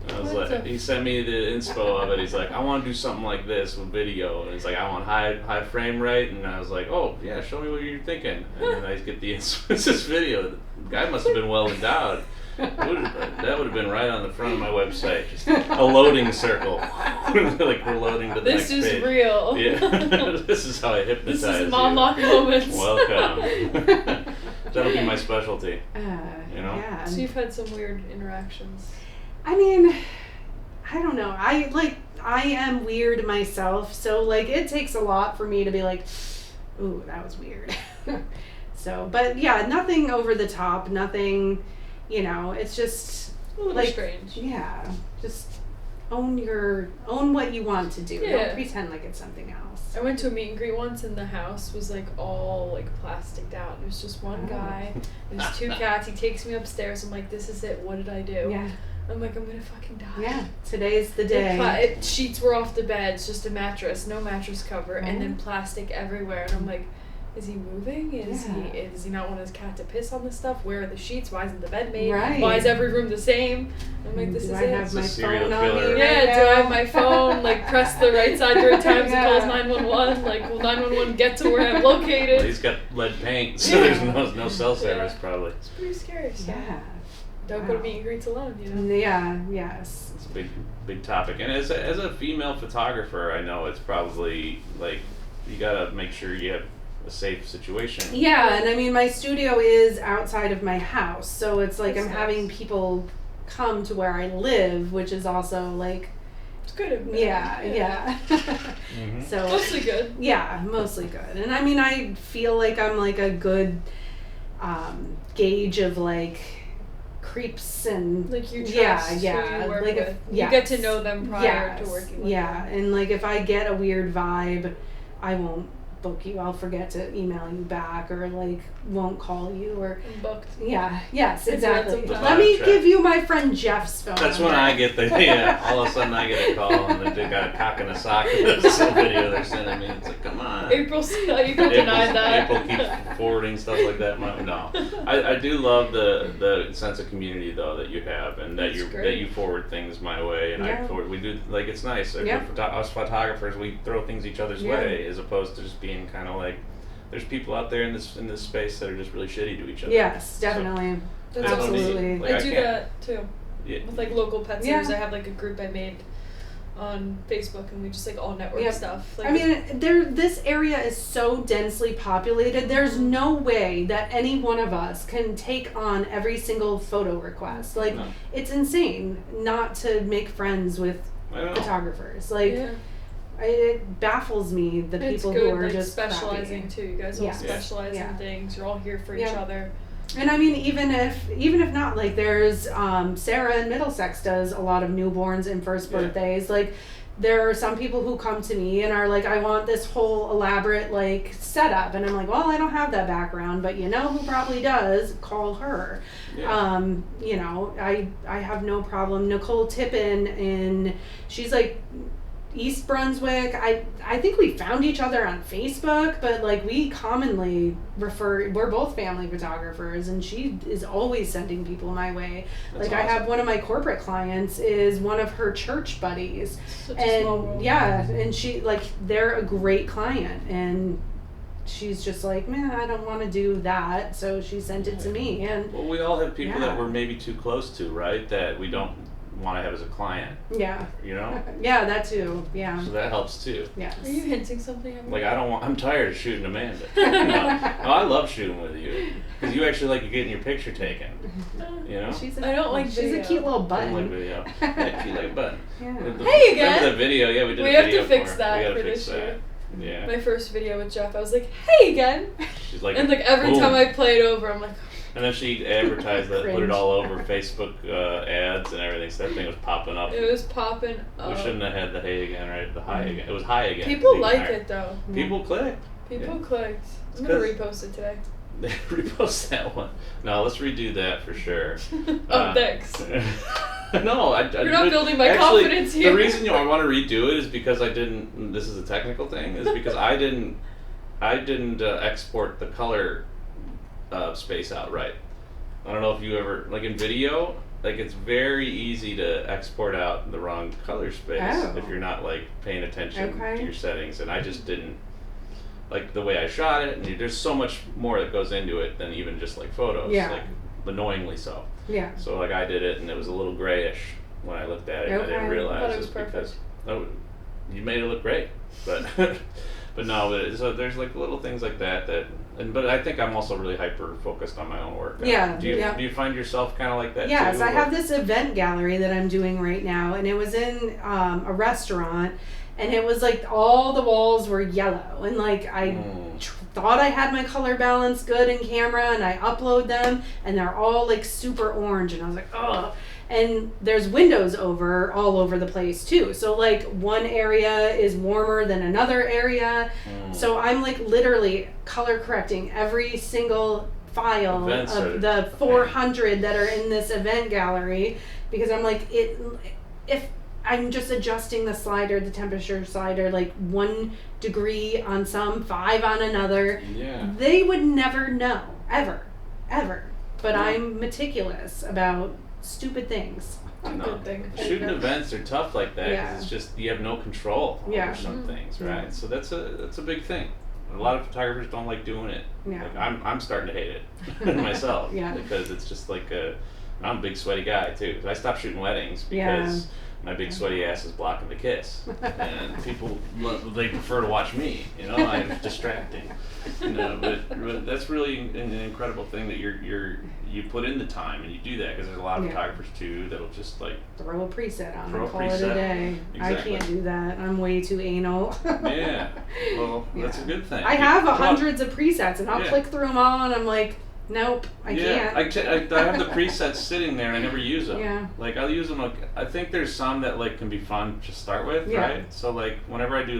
Speaker 1: And I was he sent me the inspo of it. He's like, I want to do something like this with video. And he's like, I want high frame rate. And I was like, oh, yeah, show me what you're thinking. And then I get this video. The guy must have been well endowed. That would have been right on the front of my website. Just a loading circle. Like we're loading to the
Speaker 2: This
Speaker 1: next
Speaker 2: is
Speaker 1: page.
Speaker 2: real.
Speaker 1: Yeah. This is how I hypnotize
Speaker 2: This is
Speaker 1: you.
Speaker 2: Mondlock moments.
Speaker 1: Welcome. That'll be my specialty. You know?
Speaker 3: Yeah.
Speaker 2: So you've had some weird interactions.
Speaker 3: I mean, I don't know. I am weird myself, so like it takes a lot for me to be like, ooh, that was weird. So, but yeah, nothing over the top, nothing, it's just
Speaker 2: A little
Speaker 3: like
Speaker 2: strange.
Speaker 3: Yeah, just own what you want to do.
Speaker 2: Yeah.
Speaker 3: Don't pretend like it's something else.
Speaker 2: I went to a meet and greet once, and the house was like all like plasticed out. It was just one guy. There's 2 cats. He takes me upstairs. I'm like, this is it. What did I do?
Speaker 3: Yeah.
Speaker 2: I'm like, I'm gonna fucking die.
Speaker 3: Yeah. Today's the day.
Speaker 2: Sheets were off the bed. It's just a mattress, no mattress cover, and then plastic everywhere. And I'm like, is he moving? Does he not want his cat to piss on this stuff? Where are the sheets? Why isn't the bed made?
Speaker 3: Right.
Speaker 2: Why is every room the same? I'm like, this
Speaker 3: Do
Speaker 2: is
Speaker 3: I
Speaker 2: it.
Speaker 3: have my
Speaker 1: It's a serial
Speaker 3: phone on
Speaker 1: killer.
Speaker 3: me?
Speaker 2: Yeah,
Speaker 3: right
Speaker 2: do I have
Speaker 3: now?
Speaker 2: my phone, like, press the right side 3 times
Speaker 3: Yeah.
Speaker 2: and calls 911? Like, will 911 get to where I'm
Speaker 1: Well,
Speaker 2: located?
Speaker 1: he's got lead paint, so there's no cell service probably.
Speaker 2: It's pretty scary. So
Speaker 3: Yeah.
Speaker 2: don't go to meet and greets alone,
Speaker 3: Yeah. Yes.
Speaker 1: It's a big topic. And as a female photographer, I know it's probably like you gotta make sure you have a safe situation.
Speaker 3: Yeah, and I mean, my studio is outside of my house, so it's like
Speaker 2: That's
Speaker 3: I'm
Speaker 2: nice.
Speaker 3: having people come to where I live, which is also like,
Speaker 2: It's good and bad.
Speaker 3: yeah.
Speaker 1: Mm-hmm.
Speaker 3: So
Speaker 2: Mostly good.
Speaker 3: yeah, mostly good. And I mean, I feel like I'm like a good gauge of like creeps and
Speaker 2: Like, you trust who you work
Speaker 3: like
Speaker 2: with. You
Speaker 3: yes.
Speaker 2: get to know them prior to
Speaker 3: Yes,
Speaker 2: working with
Speaker 3: yeah,
Speaker 2: them.
Speaker 3: and like if I get a weird vibe, I won't book you. I'll forget to email you back or like won't call you or
Speaker 2: I'm booked.
Speaker 3: yes,
Speaker 2: It's red
Speaker 3: exactly.
Speaker 2: sometimes.
Speaker 3: Let me
Speaker 1: Check.
Speaker 3: give you my friend Jeff's phone.
Speaker 1: That's when
Speaker 3: number.
Speaker 1: I get all of a sudden I get a call and they got a cock in a sock. Some video they're sending me. It's like, come on.
Speaker 2: April denied that.
Speaker 1: April keeps forwarding stuff like that. No, I do love the sense of community though that you have, and that
Speaker 2: That's great.
Speaker 1: you forward things my way, and
Speaker 3: Yeah.
Speaker 1: we do like it's nice. Like,
Speaker 3: Yeah.
Speaker 1: us photographers, we throw things each other's
Speaker 3: Yeah.
Speaker 1: way as opposed to just being kind of like. There's people out there in this space that are just really shitty to each other.
Speaker 3: Yes, definitely.
Speaker 2: That's
Speaker 1: I don't need-
Speaker 3: Absolutely.
Speaker 1: like,
Speaker 2: I
Speaker 1: I
Speaker 2: do
Speaker 1: can't-
Speaker 2: that too.
Speaker 1: Yeah.
Speaker 2: With like local pet
Speaker 3: Yeah.
Speaker 2: sitters. I have like a group I made on Facebook, and we just like all network
Speaker 3: Yeah.
Speaker 2: stuff. Like,
Speaker 3: I mean, this area is so densely populated. There's no way that any one of us can take on every single photo request. Like,
Speaker 1: No.
Speaker 3: it's insane not to make friends with
Speaker 1: I know.
Speaker 3: photographers. Like,
Speaker 2: yeah.
Speaker 3: it baffles me the
Speaker 2: It's
Speaker 3: people
Speaker 2: good,
Speaker 3: who are
Speaker 2: like
Speaker 3: just
Speaker 2: specializing
Speaker 3: crappy.
Speaker 2: too. You guys all
Speaker 3: Yeah.
Speaker 2: specialize
Speaker 3: Yeah.
Speaker 2: in things. You're all here for each
Speaker 3: Yeah.
Speaker 2: other.
Speaker 3: And I mean, even if not, like there's Sarah in Middlesex does a lot of newborns and first
Speaker 1: Yeah.
Speaker 3: birthdays. Like, there are some people who come to me and are like, I want this whole elaborate like setup, and I'm like, well, I don't have that background, but you know who probably does? Call her.
Speaker 1: Yeah.
Speaker 3: I have no problem. Nicole Tippin, and she's like East Brunswick. I think we found each other on Facebook, but like we commonly we're both family photographers, and she is always sending people my way.
Speaker 1: That's
Speaker 3: like I have
Speaker 1: awesome.
Speaker 3: one of my corporate clients is one of her church buddies,
Speaker 2: Such a small
Speaker 3: and
Speaker 2: world.
Speaker 3: yeah, and she like they're a great client, and she's just like, man, I don't want to do that, so she sent it to me, and
Speaker 1: Well, we all have people
Speaker 3: Yeah.
Speaker 1: that we're maybe too close to, right? That we don't want to have as a client,
Speaker 3: yeah,
Speaker 1: you know?
Speaker 3: yeah, that too, yeah,
Speaker 1: So that helps too.
Speaker 3: yes.
Speaker 2: Are you hinting something at me?
Speaker 1: Like, I'm tired of shooting Amanda. No, I love shooting with you. Because you actually like getting your picture taken, you know?
Speaker 3: She's
Speaker 2: I don't like
Speaker 3: she's
Speaker 2: video.
Speaker 3: a cute little
Speaker 1: I
Speaker 3: button.
Speaker 1: like video. Yeah, cute like button.
Speaker 3: Yeah.
Speaker 2: Hey again!
Speaker 1: Remember the video? Yeah, we did
Speaker 2: We
Speaker 1: a
Speaker 2: have to
Speaker 1: video
Speaker 2: fix
Speaker 1: for her.
Speaker 2: that
Speaker 1: We gotta
Speaker 2: for
Speaker 1: fix
Speaker 2: this
Speaker 1: that.
Speaker 2: year.
Speaker 1: Yeah.
Speaker 2: My first video with Jeff, I was like, hey again!
Speaker 1: She's like,
Speaker 2: And like every
Speaker 1: boom.
Speaker 2: time I play it over, I'm like,
Speaker 1: And then she advertised that, put it
Speaker 3: Cringe.
Speaker 1: all over Facebook ads and everything. So that thing was popping up.
Speaker 2: it was popping
Speaker 1: We
Speaker 2: up.
Speaker 1: shouldn't have had the hey again, right? The hi again. It was hi again.
Speaker 2: People
Speaker 1: It was even
Speaker 2: like
Speaker 1: higher.
Speaker 2: it though.
Speaker 1: People click.
Speaker 2: People
Speaker 1: Yeah.
Speaker 2: clicked.
Speaker 1: It's
Speaker 2: I'm gonna
Speaker 1: 'cause-
Speaker 2: repost it today.
Speaker 1: Repost that one. No, let's redo that for sure.
Speaker 2: Oh, thanks.
Speaker 1: No,
Speaker 2: You're not building my confidence here.
Speaker 1: The reason I want to redo it is because I didn't. This is a technical thing. Is because I didn't export the color space out right. I don't know if you ever like in video. Like it's very easy to export out the wrong color space
Speaker 3: Oh.
Speaker 1: if you're not like paying attention
Speaker 3: Okay.
Speaker 1: to your settings, and I just didn't. Like the way I shot it, and there's so much more that goes into it than even just like photos.
Speaker 3: Yeah.
Speaker 1: Like annoyingly so.
Speaker 3: Yeah.
Speaker 1: So like I did it, and it was a little grayish when I looked at it.
Speaker 3: Okay.
Speaker 1: I didn't
Speaker 2: I
Speaker 1: realize
Speaker 2: thought it
Speaker 1: it's
Speaker 2: was
Speaker 1: because you made it look great, but but no. So there's like little things like that but I think I'm also really hyper focused on my own work.
Speaker 3: Yeah.
Speaker 1: Do you find yourself kind of like that?
Speaker 3: Yes,
Speaker 1: too,
Speaker 3: I have this event gallery that I'm doing right now, and it was in a restaurant, and it was like all the walls were yellow, and like I thought I had my color balance good in camera, and I upload them, and they're all like super orange, and I was like, oh. And there's windows all over the place too. So like one area is warmer than another area. So I'm like literally color correcting every single file of the 400 that are in this event gallery, because I'm like, if I'm just adjusting the slider, the temperature slider, like 1 degree on some, 5 on another, they would never know, ever. But I'm meticulous about stupid things.
Speaker 2: Good thing.
Speaker 1: Shooting events are tough like that because it's just you have no control over some things, right?
Speaker 3: Yeah.
Speaker 1: So that's a big thing. A lot of photographers don't like doing it.
Speaker 3: Yeah.
Speaker 1: Like I'm starting to hate it myself because it's just like I'm a big sweaty guy too. I stopped shooting weddings because my big sweaty ass is blocking the kiss, and people they prefer to watch me. I'm distracting. But that's really an incredible thing that you put in the time and you do that, because there's a lot of photographers too that'll just like
Speaker 3: throw a preset on and call it a day. Exactly. I can't do that. I'm way too anal.
Speaker 1: Yeah. Well, that's a good thing.
Speaker 3: I have hundreds of presets, and I'll click through them all, and I'm like, nope, I can't.
Speaker 1: I have the presets sitting there and I never use them.
Speaker 3: Yeah.
Speaker 1: Like I'll use them. Like I think there's some that like can be fun to start with, right? So like whenever I do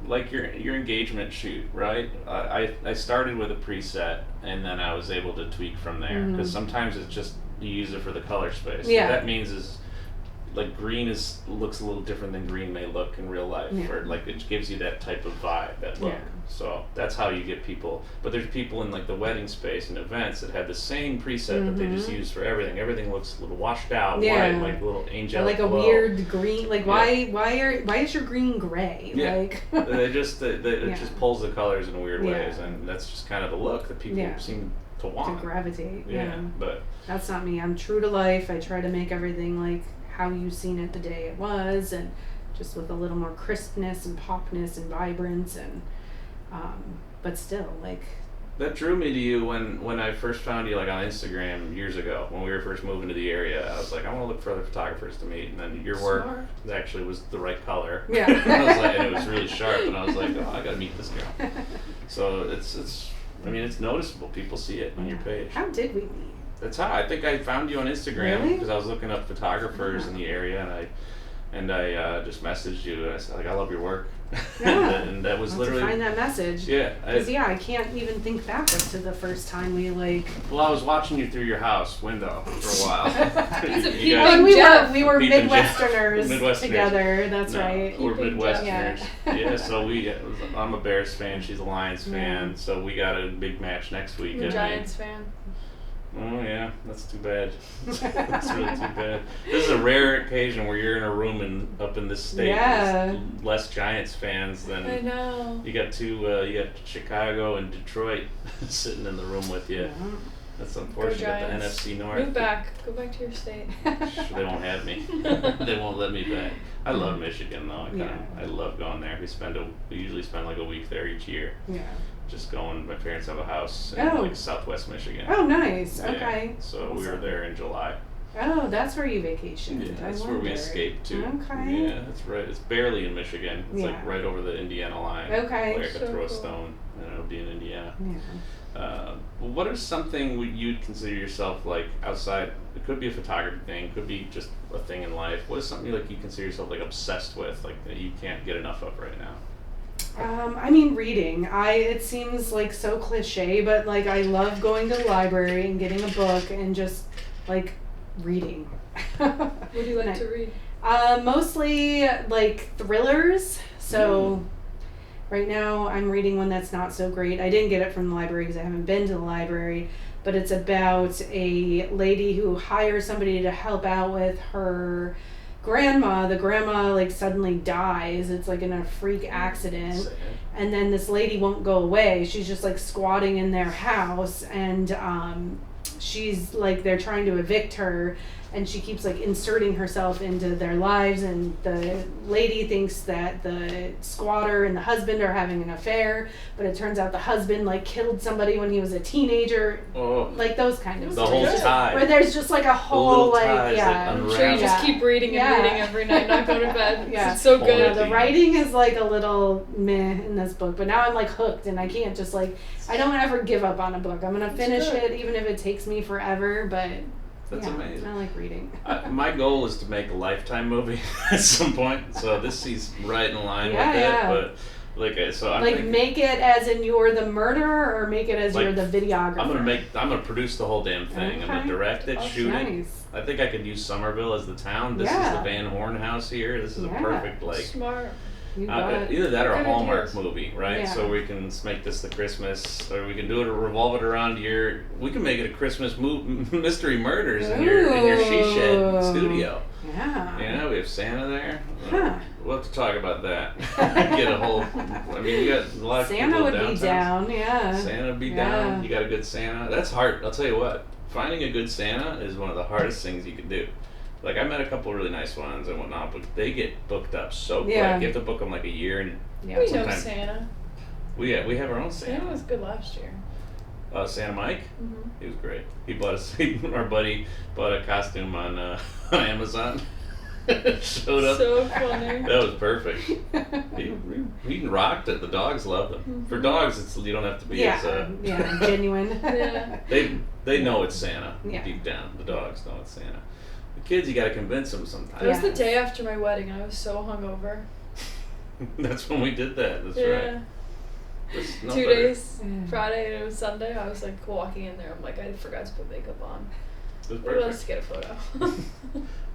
Speaker 1: like your engagement shoot, right? I started with a preset and then I was able to tweak from there, because sometimes it's just you use it for the color space.
Speaker 3: Yeah.
Speaker 1: What that means is like green looks a little different than green may look in real life, or like it gives you that type of vibe, that look. So that's how you get people. But there's people in like the wedding space and events that have the same preset that they just use for everything. Everything looks a little washed out, white, like a little angelic
Speaker 3: like a
Speaker 1: glow.
Speaker 3: weird green. Like why is your green gray?
Speaker 1: Yeah.
Speaker 3: Like
Speaker 1: it just pulls the colors in weird ways, and that's just kind of the look that people seem to want.
Speaker 3: To gravitate.
Speaker 1: But
Speaker 3: that's not me. I'm true to life. I try to make everything like how you've seen it the day it was, and just with a little more crispness and popness and vibrance, and but still like
Speaker 1: that drew me to you when I first found you like on Instagram years ago when we were first moving to the area. I was like, I want to look for other photographers to meet, and then your work actually was the right color.
Speaker 3: Yeah.
Speaker 1: and it was really sharp, and I was like, oh, I gotta meet this girl. So it's noticeable. People see it on your page.
Speaker 3: How did we meet?
Speaker 1: That's how I think I found you on Instagram,
Speaker 3: Really?
Speaker 1: because I was looking up photographers in the area, and I just messaged you, and I said like, I love your work. And that was literally
Speaker 3: to find that message.
Speaker 1: Yeah.
Speaker 3: Because I can't even think backwards to the first time we like.
Speaker 1: Well, I was watching you through your house window for a while.
Speaker 2: He's a
Speaker 3: we were
Speaker 1: Peeping
Speaker 3: Midwesterners together. That's right.
Speaker 1: We're Midwesterners.
Speaker 3: Yeah.
Speaker 1: So I'm a Bears fan. She's a Lions fan. So we got a big match next week.
Speaker 2: I'm a Giants fan.
Speaker 1: Oh yeah, that's too bad. That's really too bad. This is a rare occasion where you're in a room up in this state with less Giants fans than
Speaker 2: I know.
Speaker 1: You got you got Chicago and Detroit sitting in the room with you.
Speaker 3: Yeah.
Speaker 1: That's unfortunate. You got the NFC North.
Speaker 2: Move back. Go back to your state.
Speaker 1: They won't have me. They won't let me back. I love Michigan though. I love going there. We usually spend like a week there each year.
Speaker 3: Yeah.
Speaker 1: Just going. My parents have a house in like Southwest Michigan.
Speaker 3: Oh, nice.
Speaker 1: Yeah.
Speaker 3: Okay.
Speaker 1: So we were there in July.
Speaker 3: Oh, that's where you vacationed.
Speaker 1: Yeah, that's where we escaped to.
Speaker 3: Okay.
Speaker 1: Yeah, that's right. It's barely in Michigan. It's like right over the Indiana line.
Speaker 3: Okay.
Speaker 1: Where I could throw a stone and it'll be in Indiana.
Speaker 3: Yeah.
Speaker 1: What is something you'd consider yourself like outside? It could be a photography thing. It could be just a thing in life. What is something like you consider yourself like obsessed with, like that you can't get enough of right now?
Speaker 3: Reading. It seems like so cliche, but like I love going to the library and getting a book and just like reading.
Speaker 2: What do you like to read?
Speaker 3: Mostly like thrillers. So right now I'm reading one that's not so great. I didn't get it from the library because I haven't been to the library, but it's about a lady who hires somebody to help out with her grandma. The grandma like suddenly dies. It's like in a freak accident, and then this lady won't go away. She's just like squatting in their house, and she's like, they're trying to evict her, and she keeps like inserting herself into their lives, and the lady thinks that the squatter and the husband are having an affair, but it turns out the husband like killed somebody when he was a teenager. Like those kind of
Speaker 1: the whole
Speaker 3: stories.
Speaker 1: tie.
Speaker 3: Where there's just like a whole like, yeah.
Speaker 2: I'm sure you just keep reading and reading every night, not going to bed.
Speaker 3: Yeah.
Speaker 2: It's so good.
Speaker 3: The writing is like a little meh in this book, but now I'm like hooked, and I can't just like, I don't ever give up on a book. I'm gonna finish it even if it takes me forever, but
Speaker 1: that's amazing.
Speaker 3: I like reading.
Speaker 1: My goal is to make a Lifetime movie at some point, so this is right in line with it. But I'm
Speaker 3: make it as in you're the murderer, or make it as you're the videographer.
Speaker 1: I'm gonna produce the whole damn thing. I'm gonna direct it, shoot it. I think I could use Somerville as the town. This is the Van Horn house here. This is a perfect
Speaker 2: smart.
Speaker 1: Either that or a Hallmark movie, right? So we can make this the Christmas, or we can do it or revolve it around we can make it a Christmas mystery murders in your she shed studio. Yeah. We have Santa there. We'll have to talk about that. Get a whole. I mean, we got a lot of
Speaker 3: Santa
Speaker 1: people
Speaker 3: would be down.
Speaker 1: Santa would be down. You got a good Santa. That's hard. I'll tell you what. Finding a good Santa is one of the hardest things you can do. Like, I met a couple of really nice ones and whatnot, but they get booked up so quick. You have to book them like a year. And
Speaker 2: we know Santa.
Speaker 1: We have our own Santa.
Speaker 2: Santa was good last year.
Speaker 1: Santa Mike? Mm-hmm. He was great. He bought our buddy bought a costume on Amazon. Showed up.
Speaker 2: So funny.
Speaker 1: That was perfect. He rocked it. The dogs loved him. Mm-hmm. For dogs, you don't have to be as
Speaker 3: genuine.
Speaker 1: They know it's Santa deep down. The dogs know it's Santa. The kids, you got to convince them sometimes.
Speaker 2: It was the day after my wedding. I was so hungover.
Speaker 1: That's when we did that. That's right.
Speaker 2: 2 days, Friday and it was Sunday. I was like walking in there. I'm like, I forgot to put makeup on.
Speaker 1: It was perfect.
Speaker 2: Let's get a photo.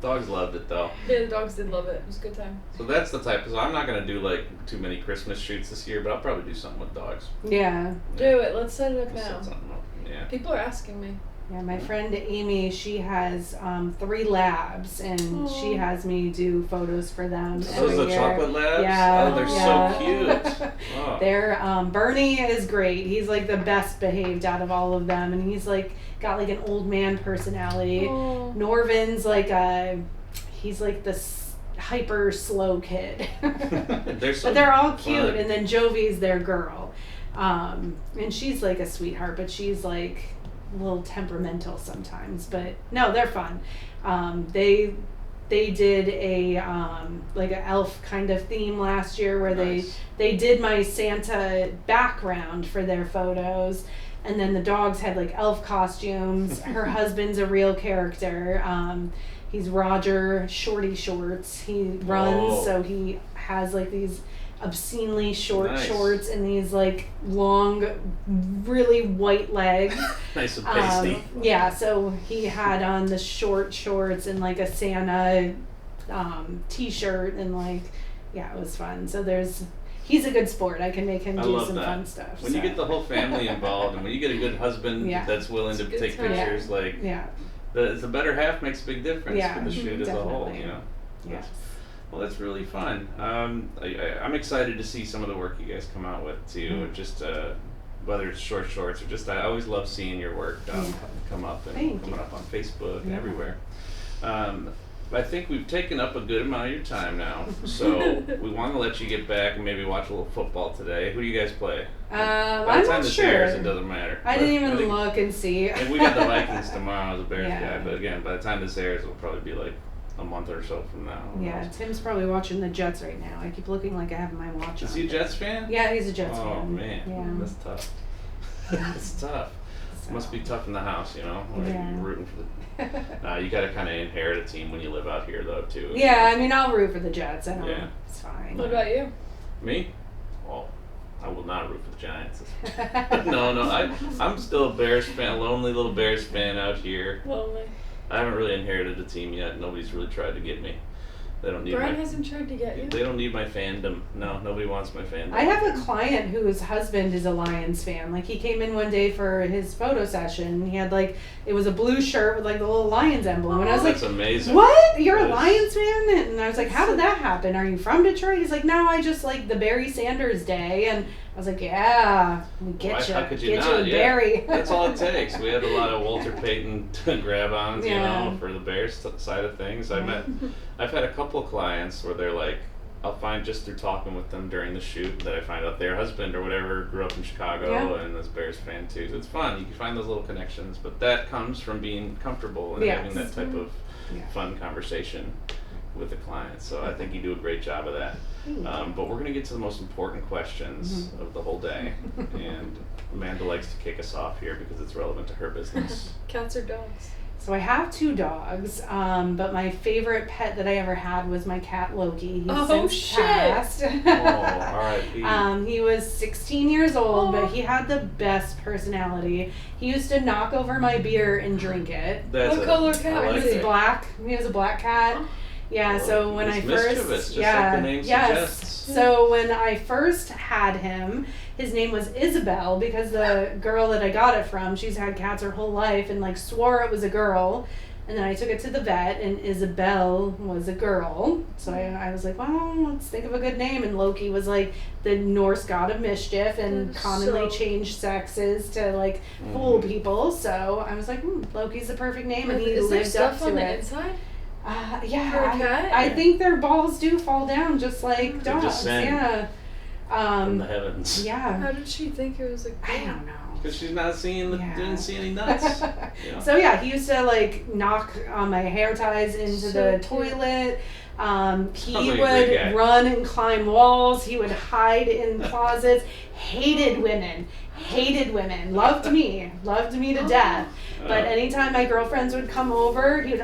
Speaker 1: Dogs loved it though.
Speaker 2: Yeah, the dogs did love it. It was a good time.
Speaker 1: So that's the type. So I'm not gonna do like too many Christmas shoots this year, but I'll probably do something with dogs.
Speaker 3: Yeah.
Speaker 2: Do it. Let's set it up now.
Speaker 1: Set something up. Yeah.
Speaker 2: People are asking me.
Speaker 3: Yeah, my friend Amy, she has 3 labs, and she has me do photos for them.
Speaker 1: Those are the chocolate labs?
Speaker 3: Yeah.
Speaker 1: Oh, they're so cute. Oh.
Speaker 3: They're Bernie is great. He's like the best behaved out of all of them, and he's like got like an old man personality. Norvin's like he's like this hyper slow kid. But they're all cute, fun. And then Jovi's their girl, and she's like a sweetheart, but she's like a little temperamental sometimes, but no, they're fun. They did a like an elf kind of theme last year where they did my Santa background for their photos, and then the dogs had like elf costumes. Her husband's a real character. He's Roger Shorty Shorts. He runs, so he has like these obscenely short shorts and these like long, really white legs.
Speaker 1: Nice and pasty.
Speaker 3: So he had on the short shorts and like a Santa t-shirt, and like it was fun. So he's a good sport. I can make him do some fun stuff.
Speaker 1: When you get the whole family involved, and when you get a good husband that's willing to take pictures, the better half makes a big difference for the shoot as a whole. You know.
Speaker 3: Yes.
Speaker 1: Well, that's really fun. I'm excited to see some of the work you guys come out with too. Just whether it's short shorts or just I always love seeing your work come up and coming up on Facebook and everywhere. I think we've taken up a good amount of your time now, so we want to let you get back and maybe watch a little football today. Who do you guys play? By the time this airs, it doesn't matter.
Speaker 3: I didn't even look and see.
Speaker 1: And we got the Vikings tomorrow as a Bears guy, but again, by the time this airs, it'll probably be like a month or so from now.
Speaker 3: Yeah, Tim's probably watching the Jets right now. I keep looking like I have my watch on.
Speaker 1: Is he a Jets fan?
Speaker 3: Yeah, he's a Jets fan.
Speaker 1: Oh man, that's tough. That's tough. So. Must be tough in the house, you know. You're rooting for the. You got to kind of inherit a team when you live out here, though, too.
Speaker 3: Yeah, I mean, I'll root for the Jets. I know it's fine.
Speaker 2: What about you?
Speaker 1: Me? Well, I will not root for the Giants. No, I'm still a Bears fan, a lonely little Bears fan out here.
Speaker 2: Lonely.
Speaker 1: I haven't really inherited a team yet. Nobody's really tried to get me. They don't need
Speaker 2: Brian hasn't tried to get you?
Speaker 1: They don't need my fandom. No, nobody wants my fandom.
Speaker 3: I have a client whose husband is a Lions fan. Like, he came in one day for his photo session. He had, like, it was a blue shirt with, like, the little Lions emblem. And I was
Speaker 1: that's
Speaker 3: like,
Speaker 1: amazing.
Speaker 3: What? You're a Lions fan? And I was like, how did that happen? Are you from Detroit? He's like, no, I just like the Barry Sanders day. And I was like, yeah, we get you.
Speaker 1: How could you
Speaker 3: Get
Speaker 1: not?
Speaker 3: you a Barry.
Speaker 1: That's all it takes. We had a lot of Walter Payton grab-ons, you know, for the Bears side of things. I've had a couple of clients where they're like, I'll find just through talking with them during the shoot that I find out their husband or whatever grew up in Chicago and is a Bears fan too. So it's fun. You can find those little connections, but that comes from being comfortable and having that type of fun conversation with the client. So I think you do a great job of that. But we're going to get to the most important questions of the whole day. And Amanda likes to kick us off here because it's relevant to her business.
Speaker 2: Cats or dogs?
Speaker 3: So I have 2 dogs, but my favorite pet that I ever had was my cat Loki. He's since passed.
Speaker 1: R.I.P.
Speaker 3: He was 16 years old, but he had the best personality. He used to knock over my beer and drink it.
Speaker 2: What color cat was
Speaker 3: He was
Speaker 2: it?
Speaker 3: black. He was a black cat. Yeah, so when I first,
Speaker 1: just like the name suggests.
Speaker 3: So when I first had him, his name was Isabel because the girl that I got it from, she's had cats her whole life and like swore it was a girl. And then I took it to the vet and Isabel was a girl. So I was like, well, let's think of a good name. And Loki was like the Norse god of mischief and commonly changed sexes to like fool people. So I was like, Loki's the perfect name. And he lived up to
Speaker 2: on
Speaker 3: it.
Speaker 2: The inside?
Speaker 3: Yeah,
Speaker 2: For a cat?
Speaker 3: I think their balls do fall down just like dogs.
Speaker 1: Descend from the heavens.
Speaker 3: Yeah.
Speaker 2: How did she think it was a girl?
Speaker 3: I don't know.
Speaker 1: Because she's not seeing didn't see any nuts.
Speaker 3: So yeah, he used to like knock my hair ties into the toilet. He would run and climb walls. He would hide in closets. Hated women. Loved me to death. But anytime my girlfriends would come over, he would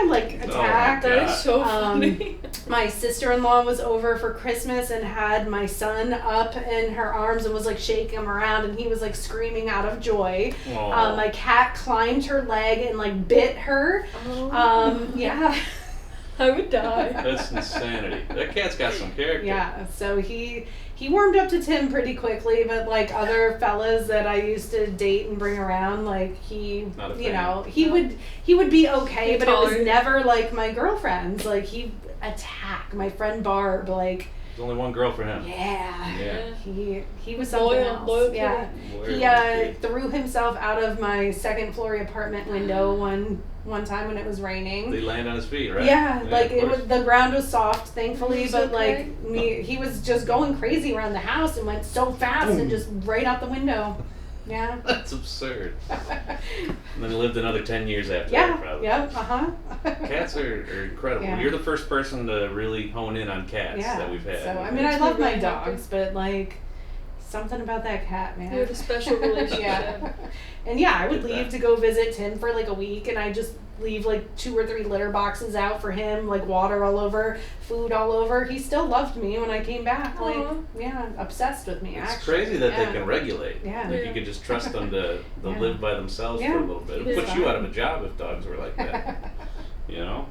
Speaker 3: like attack.
Speaker 2: That is so funny.
Speaker 3: My sister-in-law was over for Christmas and had my son up in her arms and was like shaking him around, and he was like screaming out of joy. My cat climbed her leg and like bit her. Yeah.
Speaker 2: I would die.
Speaker 1: That's insanity. That cat's got some character.
Speaker 3: Yeah, so he warmed up to Tim pretty quickly, but like other fellas that I used to date and bring around, like he would be okay, but it was never like my girlfriends. Like he'd attack my friend Barb, like
Speaker 1: there's only one girl for him.
Speaker 3: Yeah. He was something else.
Speaker 2: Loyal
Speaker 3: yeah. He threw himself out of my second floor apartment window one time when it was raining.
Speaker 1: They land on his feet, right?
Speaker 3: Yeah, like the ground was soft, thankfully, but
Speaker 2: okay?
Speaker 3: like he was just going crazy around the house and went so fast and just right out the window. Yeah.
Speaker 1: That's absurd. And then he lived another 10 years after
Speaker 3: Yeah.
Speaker 1: that, probably.
Speaker 3: Yeah.
Speaker 1: Cats are incredible.
Speaker 3: Yeah.
Speaker 1: You're the first person to really hone in on cats that we've had.
Speaker 3: So I mean, I love my dogs, but like something about that cat, man.
Speaker 2: You have a special relationship.
Speaker 3: Yeah. And yeah, I would leave to go visit Tim for like a week, and I just leave like 2 or 3 litter boxes out for him, like water all over, food all over. He still loved me when I came back. Like, obsessed with me.
Speaker 1: It's
Speaker 3: actually.
Speaker 1: crazy that they can regulate.
Speaker 3: Yeah.
Speaker 1: Like you could just trust them to live by themselves for a little bit. It puts you out of a job if dogs were like that. You know?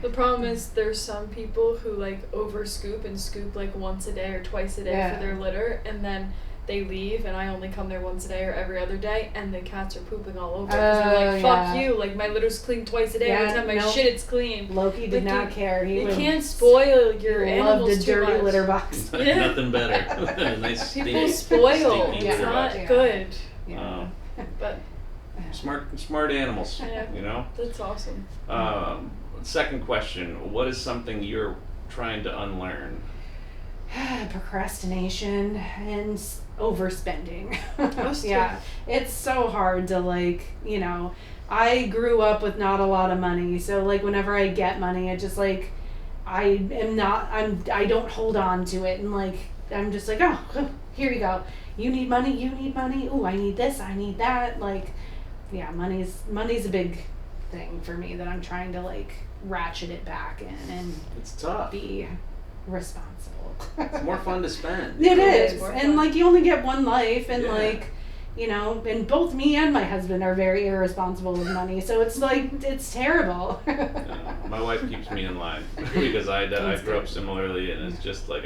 Speaker 2: The problem is there's some people who like over scoop and scoop like once a day or twice a day for their litter, and then they leave and I only come there once a day or every other day, and the cats are pooping all over because they're like, fuck you, like my litter's clean twice a day, every time my shit it's clean.
Speaker 3: Loki did not care.
Speaker 2: You can't spoil your animals
Speaker 3: loved a dirty
Speaker 2: much.
Speaker 3: litter box.
Speaker 1: Nothing better. Nice
Speaker 2: people
Speaker 1: stinky,
Speaker 2: spoil.
Speaker 1: stinky
Speaker 2: It's
Speaker 1: litter
Speaker 2: not
Speaker 1: box.
Speaker 2: good.
Speaker 3: Yeah.
Speaker 2: But
Speaker 1: Smart animals.
Speaker 2: Yeah.
Speaker 1: You know?
Speaker 2: That's awesome.
Speaker 1: Second question, what is something you're trying to unlearn?
Speaker 3: Procrastination and overspending.
Speaker 2: Us too.
Speaker 3: Yeah, it's so hard to like, I grew up with not a lot of money, so like whenever I get money, it just like I don't hold on to it, and like I'm just like, oh, here you go. You need money. Ooh, I need this, I need that. Like, yeah, money's a big thing for me that I'm trying to like ratchet it back in and
Speaker 1: it's tough.
Speaker 3: Be responsible.
Speaker 1: It's more fun to spend.
Speaker 3: It is. And like you only get one life, and like, and both me and my husband are very irresponsible with money, so it's like it's terrible.
Speaker 1: My wife keeps me in line because I grew up similarly, and it's just like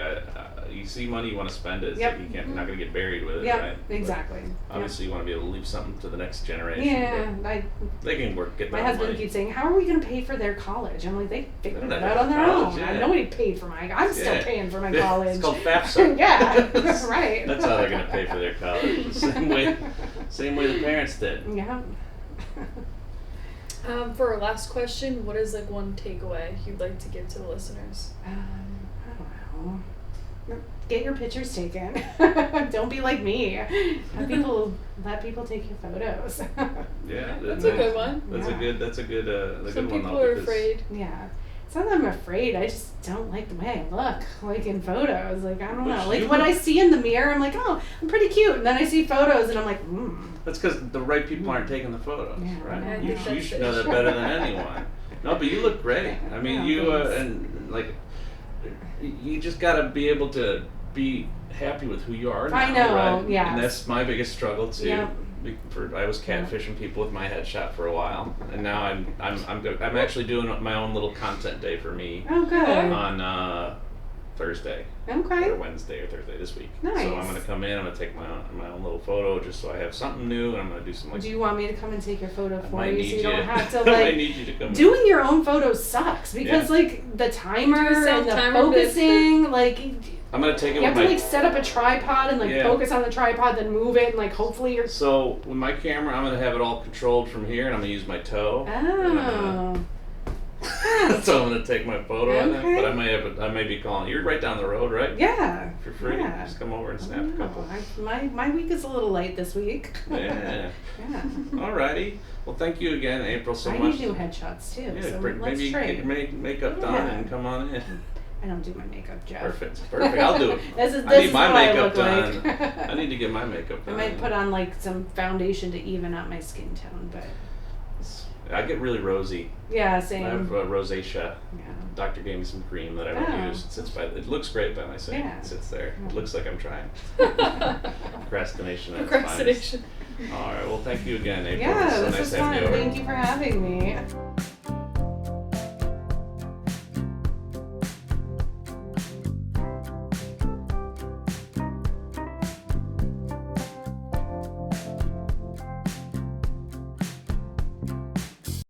Speaker 1: you see money, you want to spend it. It's
Speaker 3: Yep.
Speaker 1: like you're not going to get buried with it,
Speaker 3: Yeah,
Speaker 1: right?
Speaker 3: exactly.
Speaker 1: But obviously, you want to be able to leave something to the next generation.
Speaker 3: Yeah,
Speaker 1: they can get
Speaker 3: my
Speaker 1: that
Speaker 3: husband
Speaker 1: money.
Speaker 3: keeps saying, "How are we going to pay for their college?" I'm like, "They figured
Speaker 1: They're
Speaker 3: it
Speaker 1: not
Speaker 3: out on their
Speaker 1: college,
Speaker 3: own.
Speaker 1: yeah.
Speaker 3: Nobody paid for my. I'm still
Speaker 1: Yeah.
Speaker 3: paying for my college."
Speaker 1: It's called FAFSA.
Speaker 3: Yeah, right.
Speaker 1: That's how they're going to pay for their college. The same way the parents did.
Speaker 3: Yeah.
Speaker 2: For our last question, what is like one takeaway you'd like to give to the listeners?
Speaker 3: I don't know. Get your pictures taken. Don't be like me. Let people take your photos.
Speaker 1: Yeah,
Speaker 2: That's a good one.
Speaker 1: That's
Speaker 3: Yeah.
Speaker 1: a good. That's a good.
Speaker 2: Some
Speaker 1: good one.
Speaker 2: people
Speaker 1: though,
Speaker 2: are
Speaker 1: because-
Speaker 2: afraid.
Speaker 3: Yeah. It's not that I'm afraid. I just don't like the way I look, like in photos. Like, I don't know.
Speaker 1: But
Speaker 3: Like
Speaker 1: you
Speaker 3: when
Speaker 1: look-
Speaker 3: I see in the mirror, I'm like, oh, I'm pretty cute. And then I see photos and I'm like,
Speaker 1: That's because the right people aren't taking the photos,
Speaker 3: Yeah,
Speaker 1: right?
Speaker 3: I
Speaker 1: You,
Speaker 3: think
Speaker 1: you
Speaker 2: that's
Speaker 1: should
Speaker 2: it.
Speaker 1: know that better than anyone. No, but you look great. I mean,
Speaker 3: Yeah, thanks.
Speaker 1: and like, you just gotta be able to be happy with who you are now,
Speaker 3: I know,
Speaker 1: right?
Speaker 3: yes.
Speaker 1: And that's my biggest struggle too.
Speaker 3: Yep.
Speaker 1: I was catfishing people with my headshot for a while, and now I'm actually doing my own little content day for me
Speaker 3: oh, good.
Speaker 1: on Thursday.
Speaker 3: Okay.
Speaker 1: Or Wednesday or Thursday this week. So
Speaker 3: Nice.
Speaker 1: I'm gonna come in. I'm gonna take my own little photo just so I have something new, and I'm gonna do some like.
Speaker 3: Do you want me to come and take your photo
Speaker 1: I
Speaker 3: for
Speaker 1: might
Speaker 3: you
Speaker 1: need
Speaker 3: so you don't have to
Speaker 1: I might
Speaker 3: like
Speaker 1: need you to come.
Speaker 3: doing your own photos sucks because
Speaker 1: Yeah.
Speaker 3: like the timer
Speaker 2: Do a
Speaker 3: and the
Speaker 2: self-timer bit.
Speaker 3: focusing like
Speaker 1: I'm gonna take it
Speaker 3: you have
Speaker 1: with
Speaker 3: to
Speaker 1: my.
Speaker 3: like set up a tripod and like
Speaker 1: Yeah.
Speaker 3: focus on the tripod then move it and like hopefully you're
Speaker 1: So with my camera, I'm gonna have it all controlled from here, and I'm gonna use my toe. And I'm gonna-
Speaker 3: oh
Speaker 1: so I'm gonna take my photo on it,
Speaker 3: Okay.
Speaker 1: but I may be calling. You're right down the road, right?
Speaker 3: yeah
Speaker 1: For free.
Speaker 3: Yeah.
Speaker 1: Just come over and snap a
Speaker 3: Oh,
Speaker 1: couple.
Speaker 3: my week is a little light this week.
Speaker 1: Yeah.
Speaker 3: Yeah.
Speaker 1: Alrighty. Well, thank you again, April, so
Speaker 3: I
Speaker 1: much.
Speaker 3: need new headshots too,
Speaker 1: Yeah,
Speaker 3: so
Speaker 1: maybe
Speaker 3: let's
Speaker 1: you
Speaker 3: trade.
Speaker 1: get your makeup done
Speaker 3: Yeah.
Speaker 1: and come on in.
Speaker 3: I don't do my makeup, Jeff.
Speaker 1: Perfect. I'll do it.
Speaker 3: This is
Speaker 1: I need
Speaker 3: is
Speaker 1: my
Speaker 3: what I
Speaker 1: makeup
Speaker 3: look
Speaker 1: done.
Speaker 3: like.
Speaker 1: I need to get my makeup
Speaker 3: I
Speaker 1: done.
Speaker 3: might put on like some foundation to even out my skin tone, but
Speaker 1: I get really rosy.
Speaker 3: yeah,
Speaker 1: I
Speaker 3: same.
Speaker 1: have rosacea.
Speaker 3: Yeah.
Speaker 1: Doctor gave me some cream that I don't
Speaker 3: Oh.
Speaker 1: use. It looks great by my sink.
Speaker 3: Yeah.
Speaker 1: It sits there.
Speaker 3: Yeah.
Speaker 1: It looks like I'm trying. Procrastination. at its
Speaker 2: Procrastination.
Speaker 1: finest. All right. Well, thank you again, April.
Speaker 3: Yeah,
Speaker 1: It's so
Speaker 3: this
Speaker 1: nice
Speaker 3: was
Speaker 1: having
Speaker 3: fun.
Speaker 1: you over.
Speaker 3: Thank you for having me.